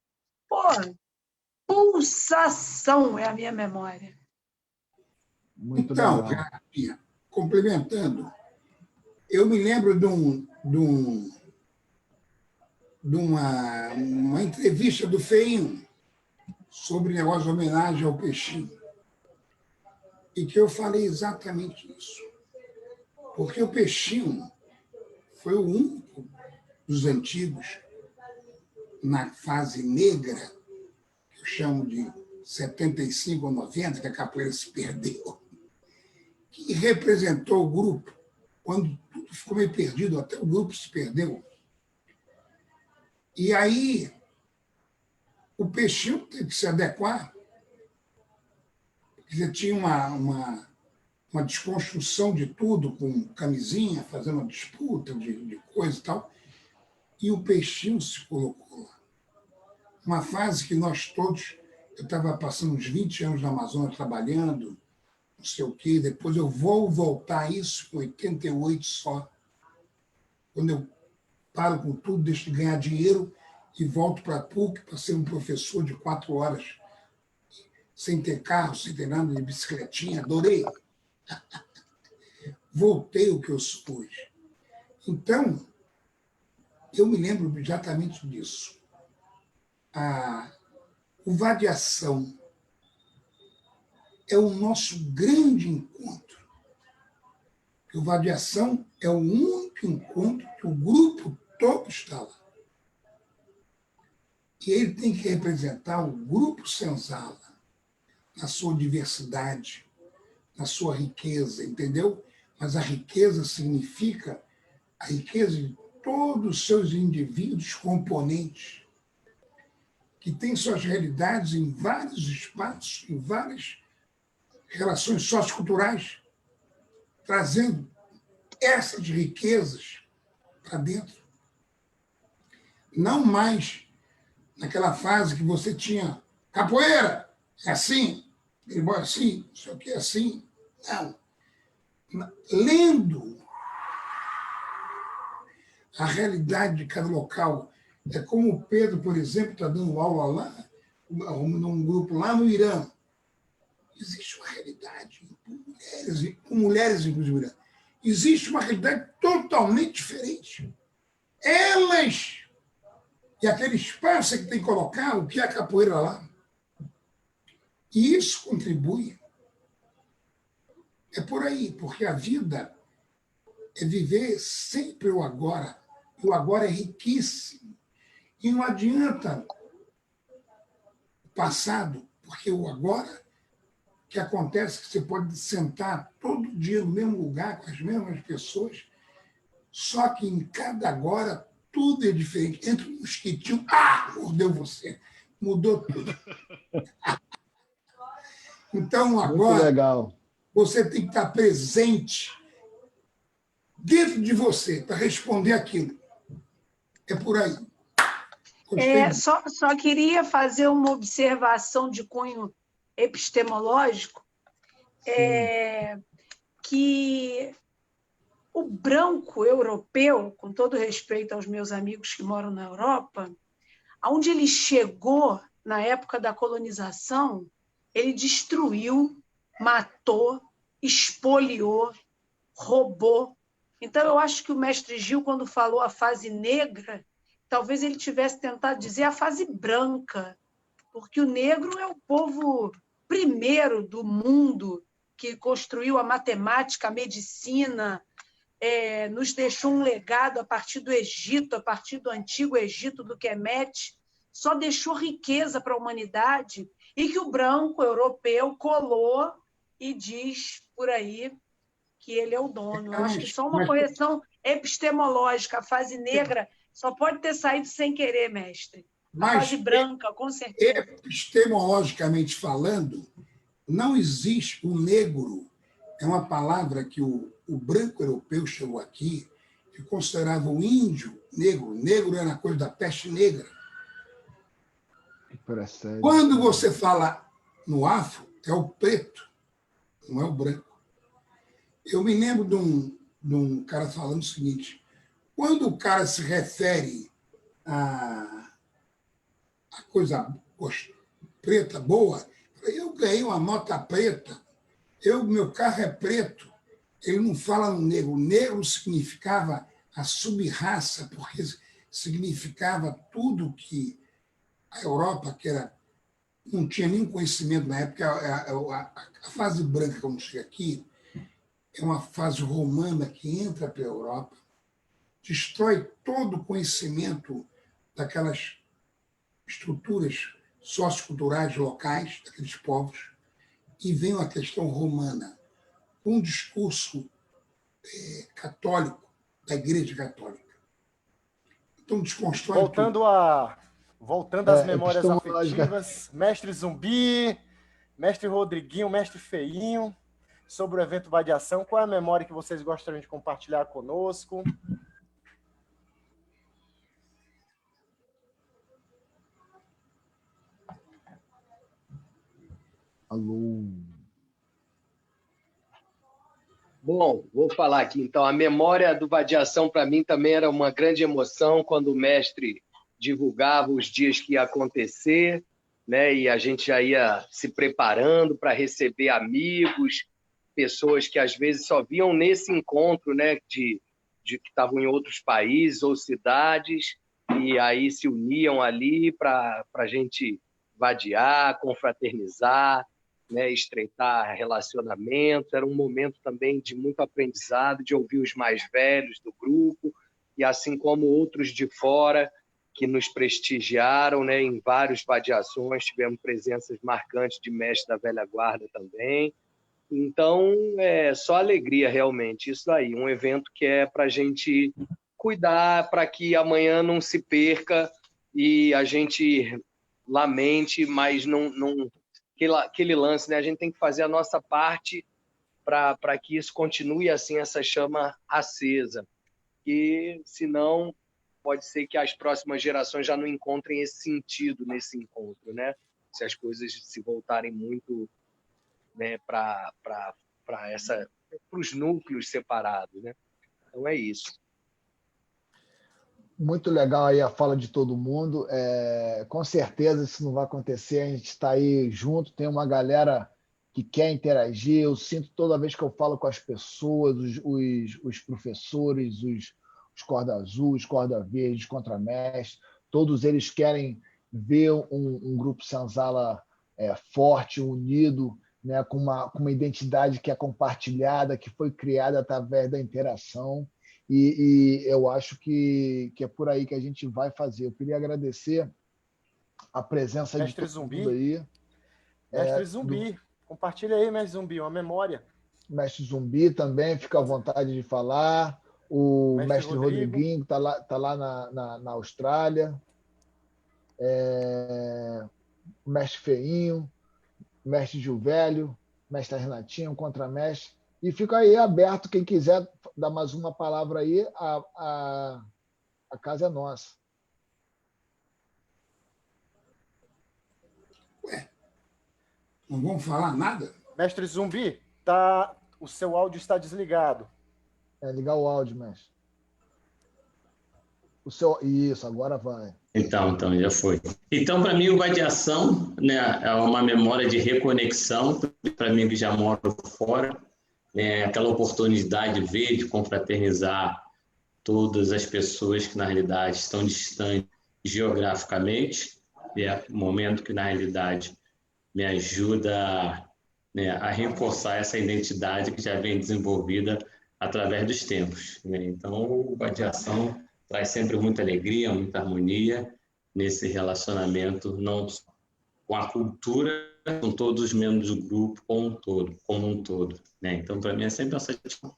Speaker 3: Pô, pulsação é a minha memória.
Speaker 1: Muito
Speaker 7: Então,
Speaker 1: legal.
Speaker 7: Renatinha, complementando, eu me lembro de uma entrevista do Feinho sobre negócio de homenagem ao Peixinho, e que eu falei exatamente isso. Porque o Peixinho foi o único dos antigos, na fase negra, que eu chamo de 75 ou 90, que a capoeira se perdeu, que representou o grupo, quando tudo ficou meio perdido, até o grupo se perdeu. E aí, o Peixinho teve que se adequar, porque tinha uma desconstrução de tudo, com camisinha, fazendo uma disputa de coisa e tal, e o Peixinho se colocou lá. Uma fase que nós todos, eu estava passando uns 20 anos na Amazônia trabalhando, não sei o quê, depois eu vou voltar a isso com 88 só, quando eu paro com tudo, deixo de ganhar dinheiro e volto para a PUC para ser um professor de 4 horas, sem ter carro, sem ter nada, de bicicletinha, adorei. Voltei o que eu sou hoje. Então, eu me lembro exatamente disso. O Vadiação é o nosso grande encontro. O Vadiação é o único encontro que o grupo todo está lá. E ele tem que representar o grupo Senzala na sua diversidade, na sua riqueza, entendeu? Mas a riqueza significa a riqueza de todos os seus indivíduos componentes, que têm suas realidades em vários espaços, em várias relações socioculturais, trazendo essas riquezas para dentro. Não mais naquela fase que você tinha capoeira, é assim, é assim, não sei o que é assim. Não. Lendo a realidade de cada local. É como o Pedro, por exemplo, está dando aula lá, num grupo lá no Irã. Existe uma realidade com mulheres, inclusive, no Irã. Existe uma realidade totalmente diferente. Elas, e aquele espaço que tem que colocar o que é a capoeira lá. E isso contribui. É por aí, porque a vida é viver sempre o agora. E o agora é riquíssimo. E não adianta o passado, porque o agora que acontece que você pode sentar todo dia no mesmo lugar, com as mesmas pessoas, só que em cada agora tudo é diferente. Entra um mosquitinho, mordeu você. Mudou tudo. Então, agora,
Speaker 1: legal.
Speaker 7: Você tem que estar presente dentro de você para responder aquilo. É por aí.
Speaker 3: Só queria fazer uma observação de cunho epistemológico, que o branco europeu, com todo respeito aos meus amigos que moram na Europa, aonde ele chegou na época da colonização, ele destruiu, matou, espoliou, roubou. Então, eu acho que o mestre Gil, quando falou a fase negra, talvez ele tivesse tentado dizer a fase branca, porque o negro é o povo primeiro do mundo que construiu a matemática, a medicina, nos deixou um legado a partir do Egito, a partir do antigo Egito, do Kemet, só deixou riqueza para a humanidade, e que o branco europeu colou e diz por aí que ele é o dono. Eu acho que só uma correção epistemológica. A fase negra só pode ter saído sem querer, mestre. A fase branca, com certeza.
Speaker 7: Epistemologicamente falando, não existe o negro. É uma palavra que o branco europeu chegou aqui, que considerava o índio negro. Negro era a coisa da peste negra. Quando você fala no afro, é o preto, não é o branco. Eu me lembro de um cara falando o seguinte: quando o cara se refere a coisa preta boa, eu ganhei uma nota preta Meu carro é preto, ele não fala no negro. O negro significava a subraça, porque significava tudo que a Europa, que não tinha nenhum conhecimento na época, a fase branca, como chega aqui, é uma fase romana que entra pela Europa, destrói todo o conhecimento daquelas estruturas socioculturais locais, daqueles povos, e vem uma questão romana, um discurso católico, da Igreja Católica. Então, desconstrói
Speaker 5: Voltando às memórias afetivas, mestre Zumbi, mestre Rodriguinho, mestre Feinho, sobre o evento Vadiação, qual é a memória que vocês gostariam de compartilhar conosco?
Speaker 1: Alô.
Speaker 2: Bom, vou falar aqui então. A memória do Vadiação para mim também era uma grande emoção quando o mestre divulgava os dias que ia acontecer, né? E a gente já ia se preparando para receber amigos, pessoas que às vezes só viam nesse encontro, né? De que estavam em outros países ou cidades e aí se uniam ali para a gente vadiar, confraternizar, né, estreitar relacionamentos. Era um momento também de muito aprendizado, de ouvir os mais velhos do grupo, e assim como outros de fora que nos prestigiaram, né, em várias vadiações, tivemos presenças marcantes de mestres da velha guarda também. Então, é só alegria, realmente, isso aí. Um evento que é para a gente cuidar, para que amanhã não se perca e a gente lamente, mas não aquele lance, né? A gente tem que fazer a nossa parte para que isso continue assim, essa chama acesa. E, senão, pode ser que as próximas gerações já não encontrem esse sentido nesse encontro, né? Se as coisas se voltarem muito, né, para os núcleos separados, né? Então é isso.
Speaker 1: Muito legal aí a fala de todo mundo. Com certeza isso não vai acontecer. A gente está aí junto, tem uma galera que quer interagir. Eu sinto toda vez que eu falo com as pessoas, os professores, os corda azul, os corda verde, os contramestres, todos eles querem ver um grupo Senzala forte, unido, né, com uma identidade que é compartilhada, que foi criada através da interação. E eu acho que é por aí que a gente vai fazer. Eu queria agradecer a presença
Speaker 5: mestre
Speaker 1: de todo
Speaker 5: Zumbi.
Speaker 1: mundo aí.
Speaker 5: Mestre Zumbi, compartilha aí, mestre Zumbi, uma memória.
Speaker 1: Mestre Zumbi também, fica à vontade de falar. O mestre Rodriguinho está lá na Austrália. O mestre Feinho, o mestre Gilvelho, mestre Renatinho, contramestre. E fica aí aberto, quem quiser dar mais uma palavra aí, a casa é nossa.
Speaker 7: Ué, não vamos falar nada?
Speaker 5: Mestre Zumbi, o seu áudio está desligado.
Speaker 1: Ligar o áudio, mestre. Isso, agora vai.
Speaker 4: Então, já foi. Então, para mim, o Vadiação, né, é uma memória de reconexão, para mim que já moro fora, né, aquela oportunidade de ver, de confraternizar todas as pessoas que, na realidade, estão distantes geograficamente, é um momento que, na realidade, me ajuda, né, a reforçar essa identidade que já vem desenvolvida através dos tempos, né? Então, o Vadiação traz sempre muita alegria, muita harmonia nesse relacionamento, não só com a cultura, com todos os membros do grupo como um todo, né? Então, para mim, é sempre uma satisfação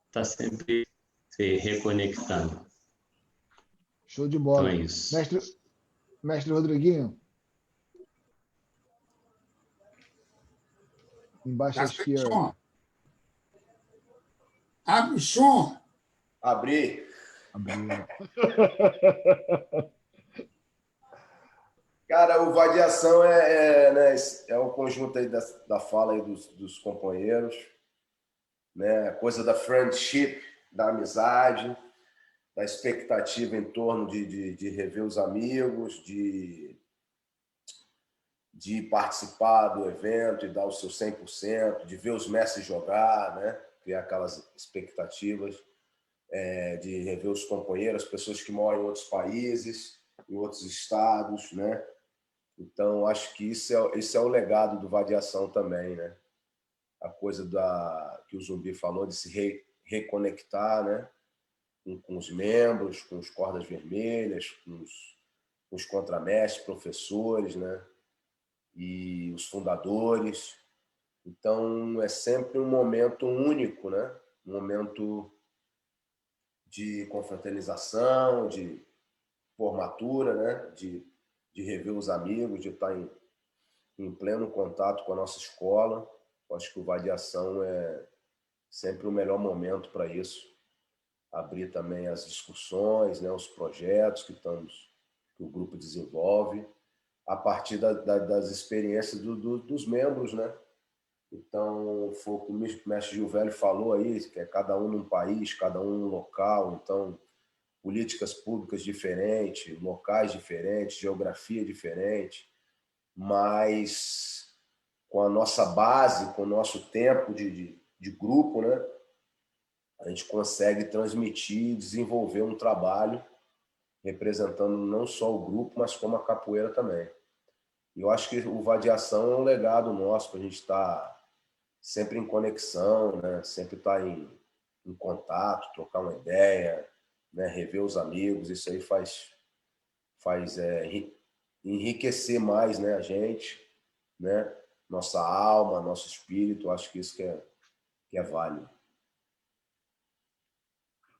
Speaker 4: estar sempre se reconectando.
Speaker 1: Show de bola.
Speaker 4: Então é isso.
Speaker 1: Mestre Rodriguinho. Embaixo à esquerda.
Speaker 7: Som. Abre o som.
Speaker 6: Abri. Cara, o Vadiação né, é um conjunto aí da fala aí dos companheiros, né? Coisa da friendship, da amizade, da expectativa em torno de rever os amigos, de de participar do evento e dar o seu 100%, de ver os mestres jogar, né? Criar aquelas expectativas, de rever os companheiros, as pessoas que moram em outros países, em outros estados, né? Então, acho que isso é o legado do Vadiação também, né? A coisa que o Zumbi falou de se reconectar, né? Com os membros, com os cordas vermelhas, com os contramestres, professores, né? E os fundadores. Então, é sempre um momento único, né? Um momento de confraternização, de formatura, né? De rever os amigos, de estar em pleno contato com a nossa escola. Eu acho que o Vadiação é sempre o melhor momento para isso. Abrir também as discussões, né? Os projetos que o grupo desenvolve, a partir das experiências dos membros, né? Então, foi o que o mestre Gil Velho falou aí, que é cada um num país, cada um num local, então, políticas públicas diferentes, locais diferentes, geografia diferente, mas com a nossa base, com o nosso tempo de grupo, né? A gente consegue transmitir e desenvolver um trabalho representando não só o grupo, mas como a capoeira também. E eu acho que o Vadiação é um legado nosso para a gente estar sempre em conexão, né? Sempre estar em contato, trocar uma ideia, né? Rever os amigos. Isso aí faz enriquecer mais, né? A gente, né? Nossa alma, nosso espírito. Acho que isso que é válido.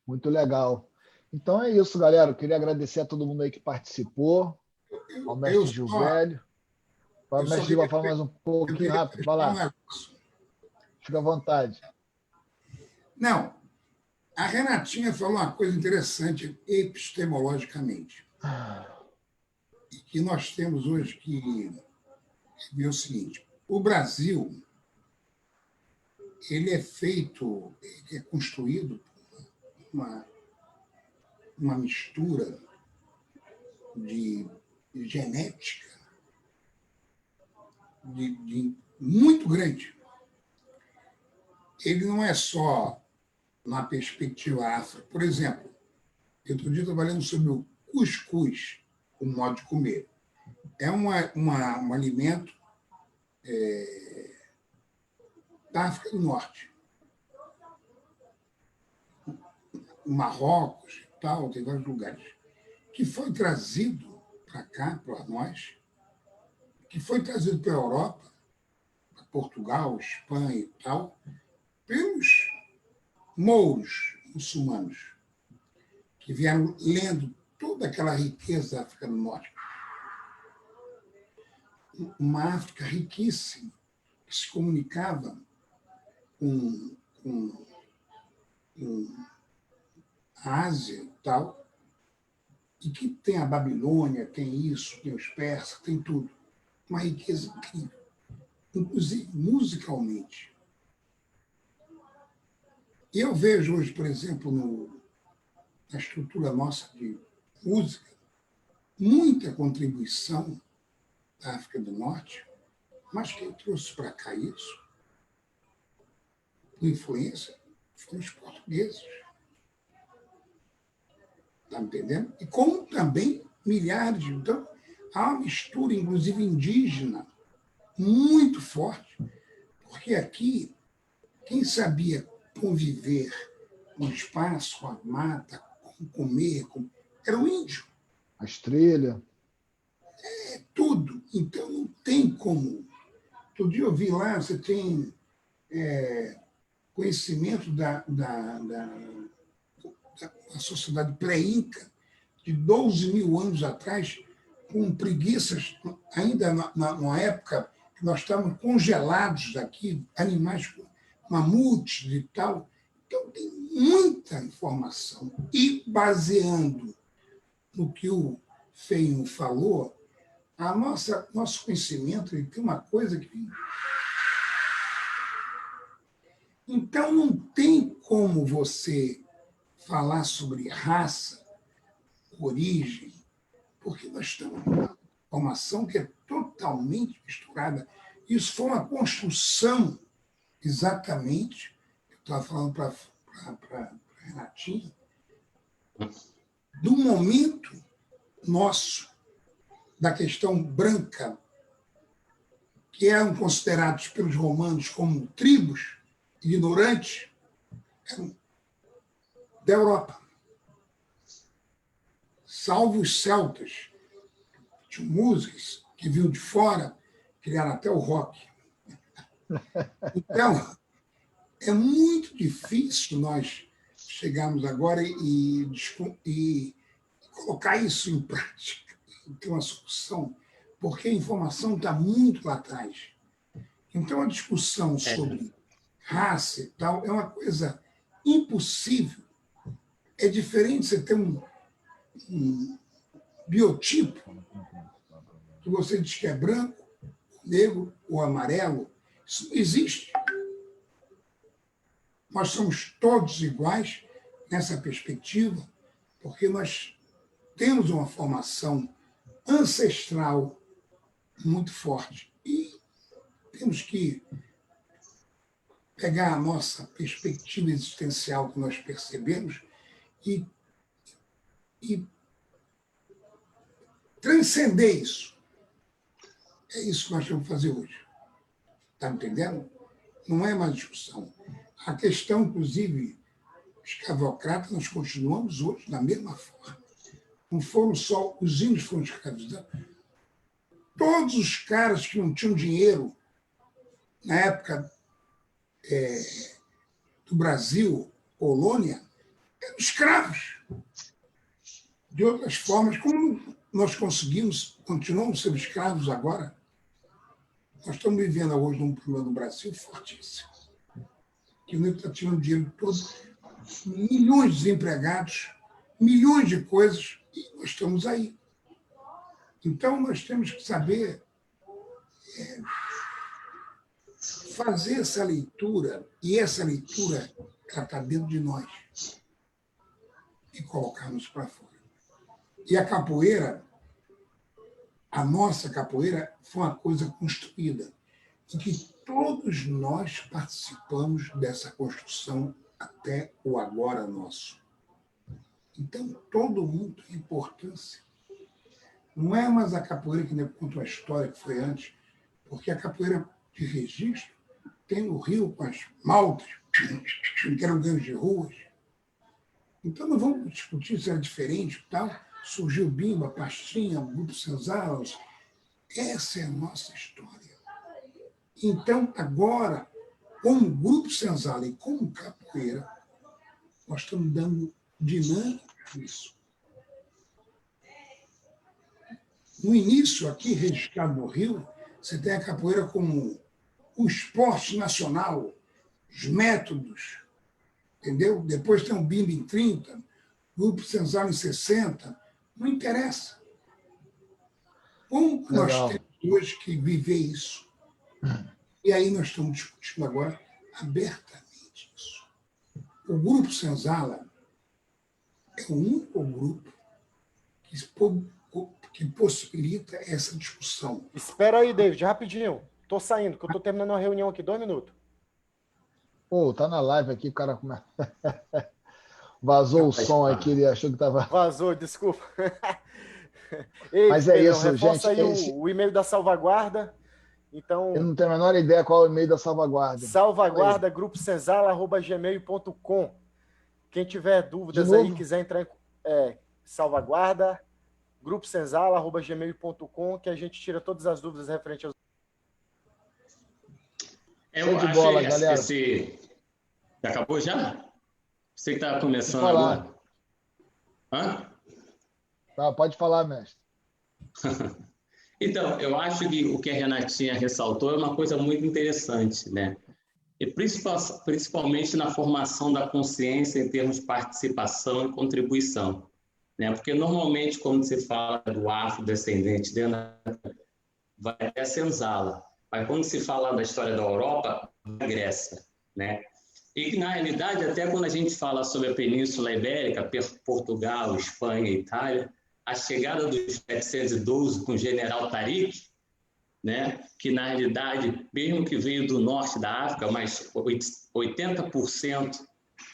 Speaker 1: Muito legal. Então é isso, galera. Eu queria agradecer a todo mundo aí que participou, ao mestre Gil Velho. O mestre Gil vai falar mais um pouquinho rápido. Vai lá. Fica à vontade.
Speaker 7: Não, a Renatinha falou uma coisa interessante epistemologicamente. E que nós temos hoje que ver o seguinte: o Brasil ele é construído por uma mistura de genética de muito grande. Ele não é só na perspectiva afro. Por exemplo, eu outro dia trabalhando sobre o cuscuz, o modo de comer. É um alimento da África do Norte. Marrocos e tal, tem vários lugares. Que foi trazido para cá, para nós, que foi trazido para a Europa, para Portugal, Espanha e tal, pelos mouros muçulmanos, que vieram lendo toda aquela riqueza da África do Norte. Uma África riquíssima, que se comunicava com a Ásia e tal, e que tem a Babilônia, tem isso, tem os persas, tem tudo. Uma riqueza incrível, inclusive musicalmente. E eu vejo hoje, por exemplo, na estrutura nossa de música, muita contribuição da África do Norte, mas quem trouxe para cá isso, com influência, foram os portugueses. Está me entendendo? E como também milhares de... Então, há uma mistura, inclusive indígena, muito forte, porque aqui, quem sabia conviver com o espaço, com a mata, com comer, era o índio.
Speaker 1: A estrela.
Speaker 7: É tudo. Então, não tem como... Todo dia eu vi lá, você tem conhecimento da sociedade pré-inca, de 12 mil anos atrás, com preguiças, ainda na época que nós estávamos congelados aqui, animais, mamutes e tal. Então, tem muita informação. E, baseando no que o Feinho falou, nosso conhecimento ele tem uma coisa que... Então, não tem como você falar sobre raça, origem, porque nós estamos informação que é totalmente misturada. Isso foi uma construção, exatamente, eu estava falando para a Renatinha, do momento nosso, da questão branca, que eram considerados pelos romanos como tribos ignorantes, da Europa. Salvo os celtas, tinham músicos que vinham de fora, criaram até o rock. Então, é muito difícil nós chegarmos agora e colocar isso em prática, ter uma solução, porque a informação está muito lá atrás. Então, a discussão sobre raça e tal é uma coisa impossível. É diferente você ter um biotipo, que você diz que é branco, negro ou amarelo. Isso não existe. Nós somos todos iguais nessa perspectiva, porque nós temos uma formação ancestral muito forte. E temos que pegar a nossa perspectiva existencial que nós percebemos e transcender isso. É isso que nós temos que fazer hoje. Está entendendo? Não é mais discussão. A questão, inclusive, escravocrata, nós continuamos hoje da mesma forma. Não foram só os índios que foram escravizados. Todos os caras que não tinham dinheiro na época do Brasil, colônia, eram escravos. De outras formas, como nós continuamos sendo escravos agora, nós estamos vivendo hoje num problema no Brasil fortíssimo. Que o nego está tirando dinheiro todo, milhões de desempregados, milhões de coisas, e nós estamos aí. Então, nós temos que saber fazer essa leitura, e essa leitura está dentro de nós, e colocarmos para fora. E a capoeira, a nossa capoeira, foi uma coisa construída, em que todos nós participamos dessa construção até o agora nosso. Então, todo mundo tem importância. Não é mais a capoeira que conta uma história que foi antes, porque a capoeira de registro tem o Rio com as maltas, que eram ganhos de ruas. Então, não vamos discutir se era diferente e tal. Surgiu Bimba, Pastinha, Grupo Senzala. Essa é a nossa história. Então, agora, como Grupo Senzala e como capoeira, nós estamos dando dinâmica a isso. No início, aqui, registrado no Rio, você tem a capoeira como o esporte nacional, os métodos, entendeu? Depois tem o Bimba em 30, Grupo Senzala em 60, não interessa. Como nós temos hoje que viver isso? E aí nós estamos discutindo agora abertamente isso. O Grupo Senzala é o único grupo que possibilita essa discussão.
Speaker 5: Espera aí, David, rapidinho. Estou saindo, que eu estou terminando uma reunião aqui, 2 minutos.
Speaker 1: Pô, tá na live aqui, o cara começa. Vazou o som aqui, ele achou que estava.
Speaker 5: Vazou, desculpa. Ei,
Speaker 1: mas é isso,
Speaker 5: reforça
Speaker 1: gente.
Speaker 5: Aí o e-mail da salvaguarda. Então,
Speaker 1: eu não tenho a menor ideia qual é o e-mail da salvaguarda.
Speaker 5: Salvaguarda, grupocenzala@gmail.com. Quem tiver dúvidas aí, quiser entrar em salvaguarda, grupocenzala@gmail.com, que a gente tira todas as dúvidas referentes aos.
Speaker 4: Eu
Speaker 1: de bola, galera.
Speaker 4: Já acabou já? Você que está começando agora. Hã?
Speaker 1: Tá, pode falar, mestre.
Speaker 4: Então, eu acho que o que a Renatinha ressaltou é uma coisa muito interessante, né? E principalmente na formação da consciência em termos de participação e contribuição, né? Porque normalmente quando se fala do afrodescendente, vai até a senzala, mas quando se fala da história da Europa, vai a Grécia, né? E na realidade, até quando a gente fala sobre a Península Ibérica, Portugal, Espanha, Itália, a chegada dos 712 com o general Tariq, né, que, na realidade, mesmo que veio do norte da África, mas 80%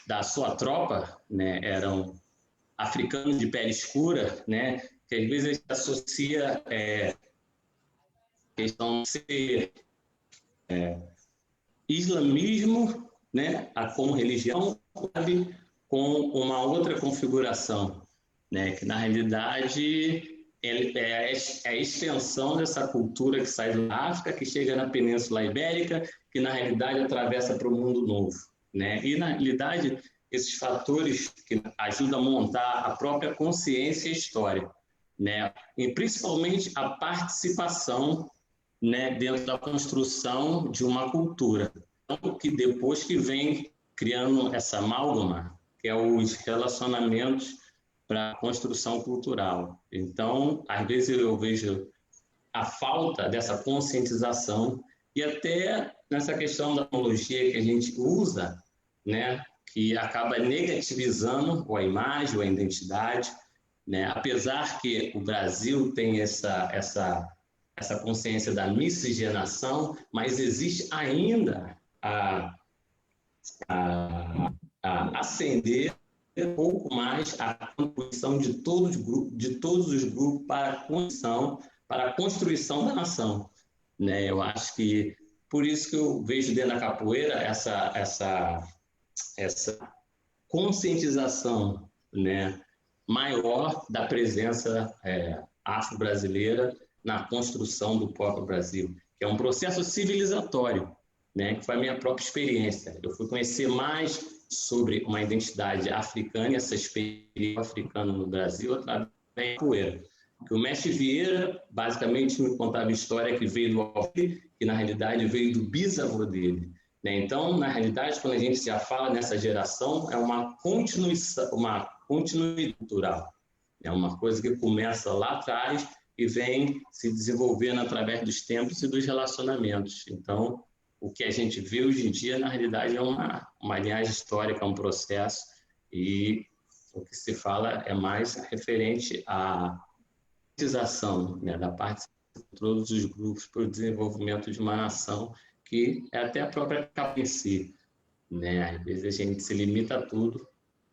Speaker 4: da sua tropa, né, eram africanos de pele escura, né, que às vezes a gente associa questão de ser islamismo, né, como religião, com uma outra configuração, né, que, na realidade, é a extensão dessa cultura que sai da África, que chega na Península Ibérica, que, na realidade, atravessa para o mundo novo, né? E, na realidade, esses fatores que ajudam a montar a própria consciência e história, né? E, principalmente, a participação, né, dentro da construção de uma cultura, que depois que vem criando essa amálgama, que é os relacionamentos para a construção cultural. Então, às vezes eu vejo a falta dessa conscientização e até nessa questão da tecnologia que a gente usa, né, que acaba negativizando a imagem, a identidade, né, apesar que o Brasil tem essa consciência da miscigenação, mas existe ainda a ascender um pouco mais a contribuição de todos os grupos para a construção da nação, né? Eu acho que por isso que eu vejo dentro da capoeira essa conscientização, né, maior da presença afro-brasileira na construção do próprio Brasil, que é um processo civilizatório, né, que foi a minha própria experiência. Eu fui conhecer mais sobre uma identidade africana, essa experiência africana no Brasil, através da capoeira. Que o mestre Vieira, basicamente, me contava a história que veio do avô, que na realidade veio do bisavô dele, né? Então, na realidade, quando a gente já fala nessa geração, é uma continuidade cultural. É uma coisa que começa lá atrás e vem se desenvolvendo através dos tempos e dos relacionamentos. Então, o que a gente vê hoje em dia, na realidade, é uma linhagem histórica, um processo, e o que se fala é mais referente à politização, né, da participação de todos os grupos para o desenvolvimento de uma nação, que é até a própria capa em si, né? Às vezes a gente se limita a tudo,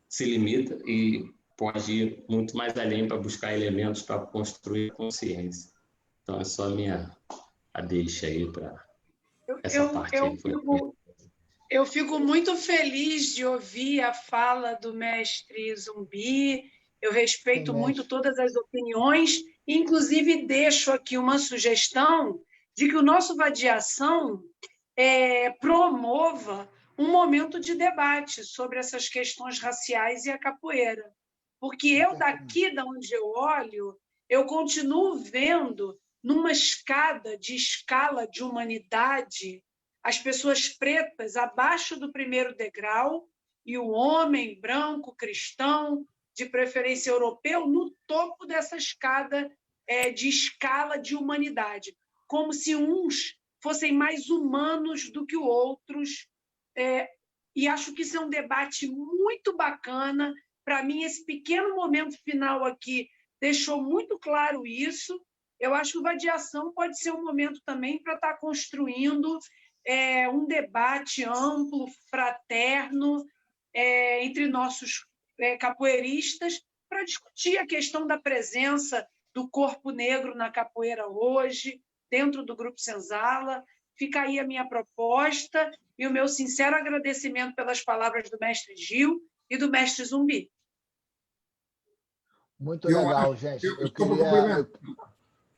Speaker 4: se limita e pode ir muito mais além para buscar elementos para construir a consciência. Então, é só a deixa aí para essa parte.
Speaker 3: Eu fico muito feliz de ouvir a fala do mestre Zumbi. Eu respeito muito todas as opiniões, inclusive deixo aqui uma sugestão de que o nosso Vadiação promova um momento de debate sobre essas questões raciais e a capoeira. Porque eu, daqui de onde eu olho, eu continuo vendo, numa escala de humanidade, as pessoas pretas abaixo do primeiro degrau e o homem branco, cristão, de preferência europeu, no topo dessa escada de escala de humanidade, como se uns fossem mais humanos do que outros. E acho que isso é um debate muito bacana. Para mim, esse pequeno momento final aqui deixou muito claro isso. Eu acho que o Vadiação pode ser um momento também para estar construindo um debate amplo, fraterno, entre nossos capoeiristas, para discutir a questão da presença do corpo negro na capoeira hoje, dentro do Grupo Senzala. Fica aí a minha proposta e o meu sincero agradecimento pelas palavras do mestre Gil e do mestre Zumbi.
Speaker 1: Muito legal, gente.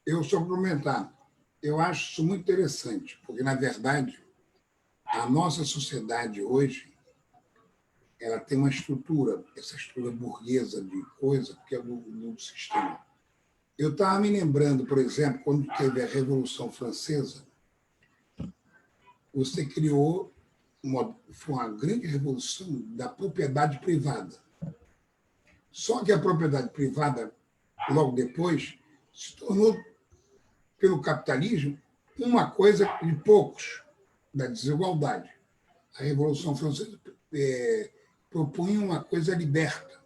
Speaker 7: Eu só complementar. Eu acho isso muito interessante, porque, na verdade, a nossa sociedade hoje ela tem uma estrutura, essa estrutura burguesa de coisa, que é do sistema. Eu estava me lembrando, por exemplo, quando teve a Revolução Francesa, você criou foi uma grande revolução da propriedade privada. Só que a propriedade privada, logo depois, se tornou, pelo capitalismo, uma coisa de poucos, da desigualdade. A Revolução Francesa propunha uma coisa liberta.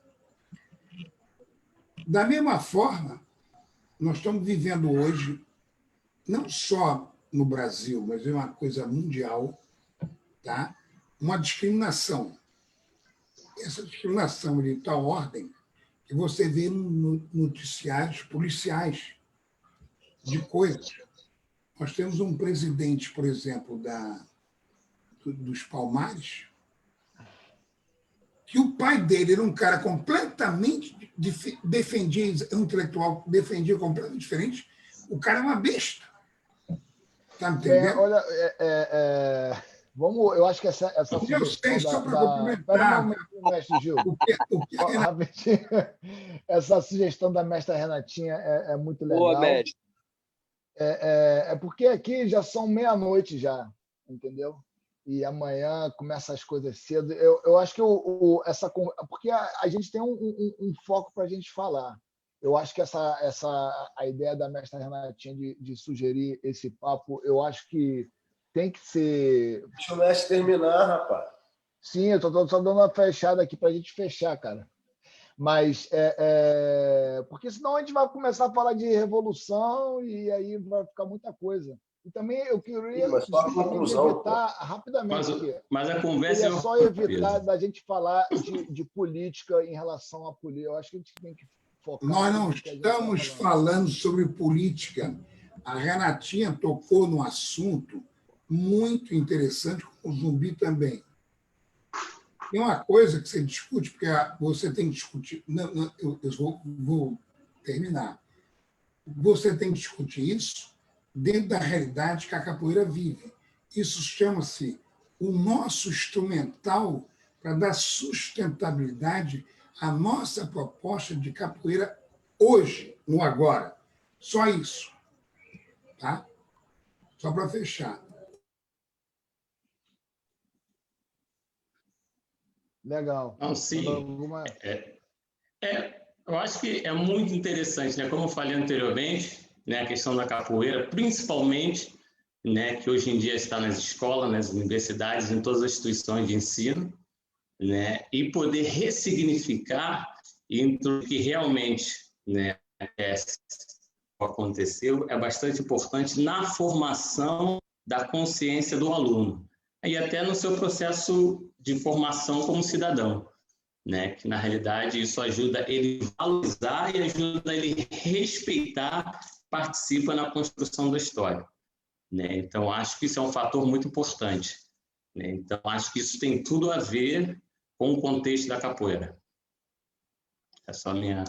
Speaker 7: Da mesma forma, nós estamos vivendo hoje, não só no Brasil, mas é uma coisa mundial, tá? Uma discriminação. Essa discriminação de tal ordem que você vê no noticiários policiais de coisas. Nós temos um presidente, por exemplo, dos Palmares, que o pai dele era um cara completamente defendia, um intelectual defendia completamente diferente. O cara é uma besta. Está me entendendo?
Speaker 1: Olha, vamos, eu acho que essa
Speaker 7: eu sei, só para complementar.
Speaker 1: Espera um momentinho, mestre Gil. Rapidinho. Essa sugestão da mestra Renatinha é muito legal.
Speaker 2: Boa, mestre.
Speaker 1: É porque aqui já são meia-noite já, entendeu? E amanhã começa as coisas cedo. Eu acho que porque a gente tem um foco para a gente falar. Eu acho que a ideia da mestra Renatinha de sugerir esse papo, eu acho que tem que ser...
Speaker 6: Deixa o mestre terminar, rapaz.
Speaker 1: Sim, eu estou só dando uma fechada aqui para a gente fechar, cara. Mas porque senão a gente vai começar a falar de revolução e aí vai ficar muita coisa. E também eu queria evitar rapidamente.
Speaker 8: Mas a conversa
Speaker 1: é só evitar da gente falar de política em relação à política. Eu acho que a gente tem que focar.
Speaker 7: Nós não estamos falando sobre política. A Renatinha tocou num assunto muito interessante, com o Zumbi também. Tem uma coisa que você discute, porque você tem que discutir. Não, eu vou terminar. Você tem que discutir isso dentro da realidade que a capoeira vive. Isso chama-se o nosso instrumental para dar sustentabilidade à nossa proposta de capoeira hoje, no agora. Só isso. Tá? Só para fechar.
Speaker 1: Legal.
Speaker 8: Não, sim. Eu acho que é muito interessante, né? Como eu falei anteriormente, né, a questão da capoeira, principalmente, né, que hoje em dia está nas escolas, nas universidades, em todas as instituições de ensino, né, e poder ressignificar entre o que realmente, né, aconteceu é bastante importante na formação da consciência do aluno e até no seu processo de formação como cidadão, né, que na realidade isso ajuda ele a valorizar e ajuda ele a respeitar, participa na construção da história, né? Então acho que isso é um fator muito importante, né? Então acho que isso tem tudo a ver com o contexto da capoeira. É só minha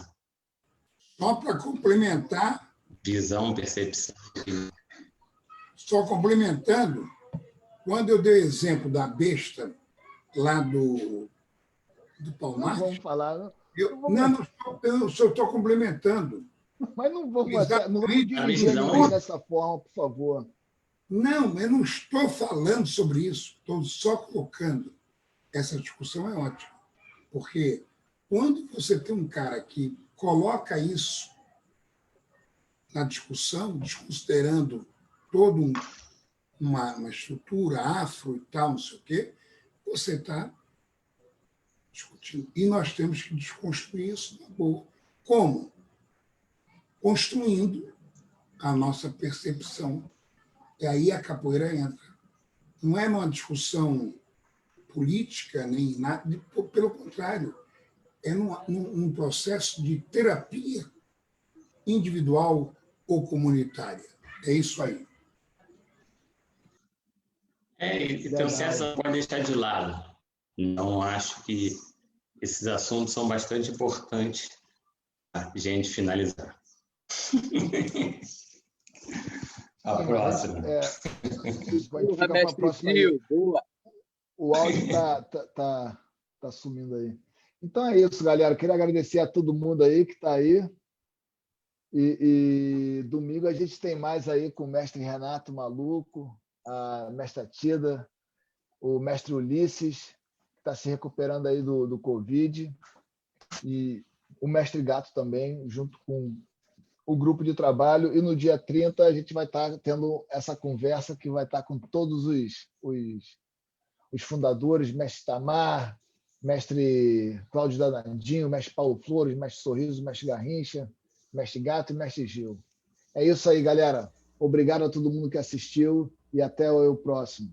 Speaker 7: só para complementar
Speaker 8: visão, percepção.
Speaker 7: Só complementando, quando eu dei o exemplo da besta lá do Palmares,
Speaker 1: não vamos falar.
Speaker 7: Eu só estou complementando.
Speaker 1: Mas não vamos dirigir dessa forma, por favor.
Speaker 7: Não, eu não estou falando sobre isso. Estou só colocando. Essa discussão é ótima. Porque quando você tem um cara que coloca isso na discussão, desconsiderando toda uma estrutura afro e tal, não sei o quê, você está discutindo. E nós temos que desconstruir isso na boa. Como? Construindo a nossa percepção. E aí a capoeira entra. Não é uma discussão política, nem nada, pelo contrário, é num processo de terapia individual ou comunitária. É isso aí.
Speaker 8: Então, César pode deixar de lado. Não acho que esses assuntos são bastante importantes para a gente finalizar. A próxima.
Speaker 2: Porra, mestre Gil, boa.
Speaker 1: O áudio tá sumindo aí. Então é isso, galera. Queria agradecer a todo mundo aí que está aí. E domingo a gente tem mais aí com o mestre Renato Maluco, a mestra Tida, o mestre Ulisses, que está se recuperando aí do Covid, e o mestre Gato também, junto com o grupo de trabalho. E no dia 30 a gente vai estar tendo essa conversa que vai estar com todos os fundadores, mestre Tamar, mestre Cláudio Danadinho, mestre Paulo Flores, mestre Sorriso, mestre Garrincha, mestre Gato e mestre Gil. É isso aí, galera. Obrigado a todo mundo que assistiu e até o próximo.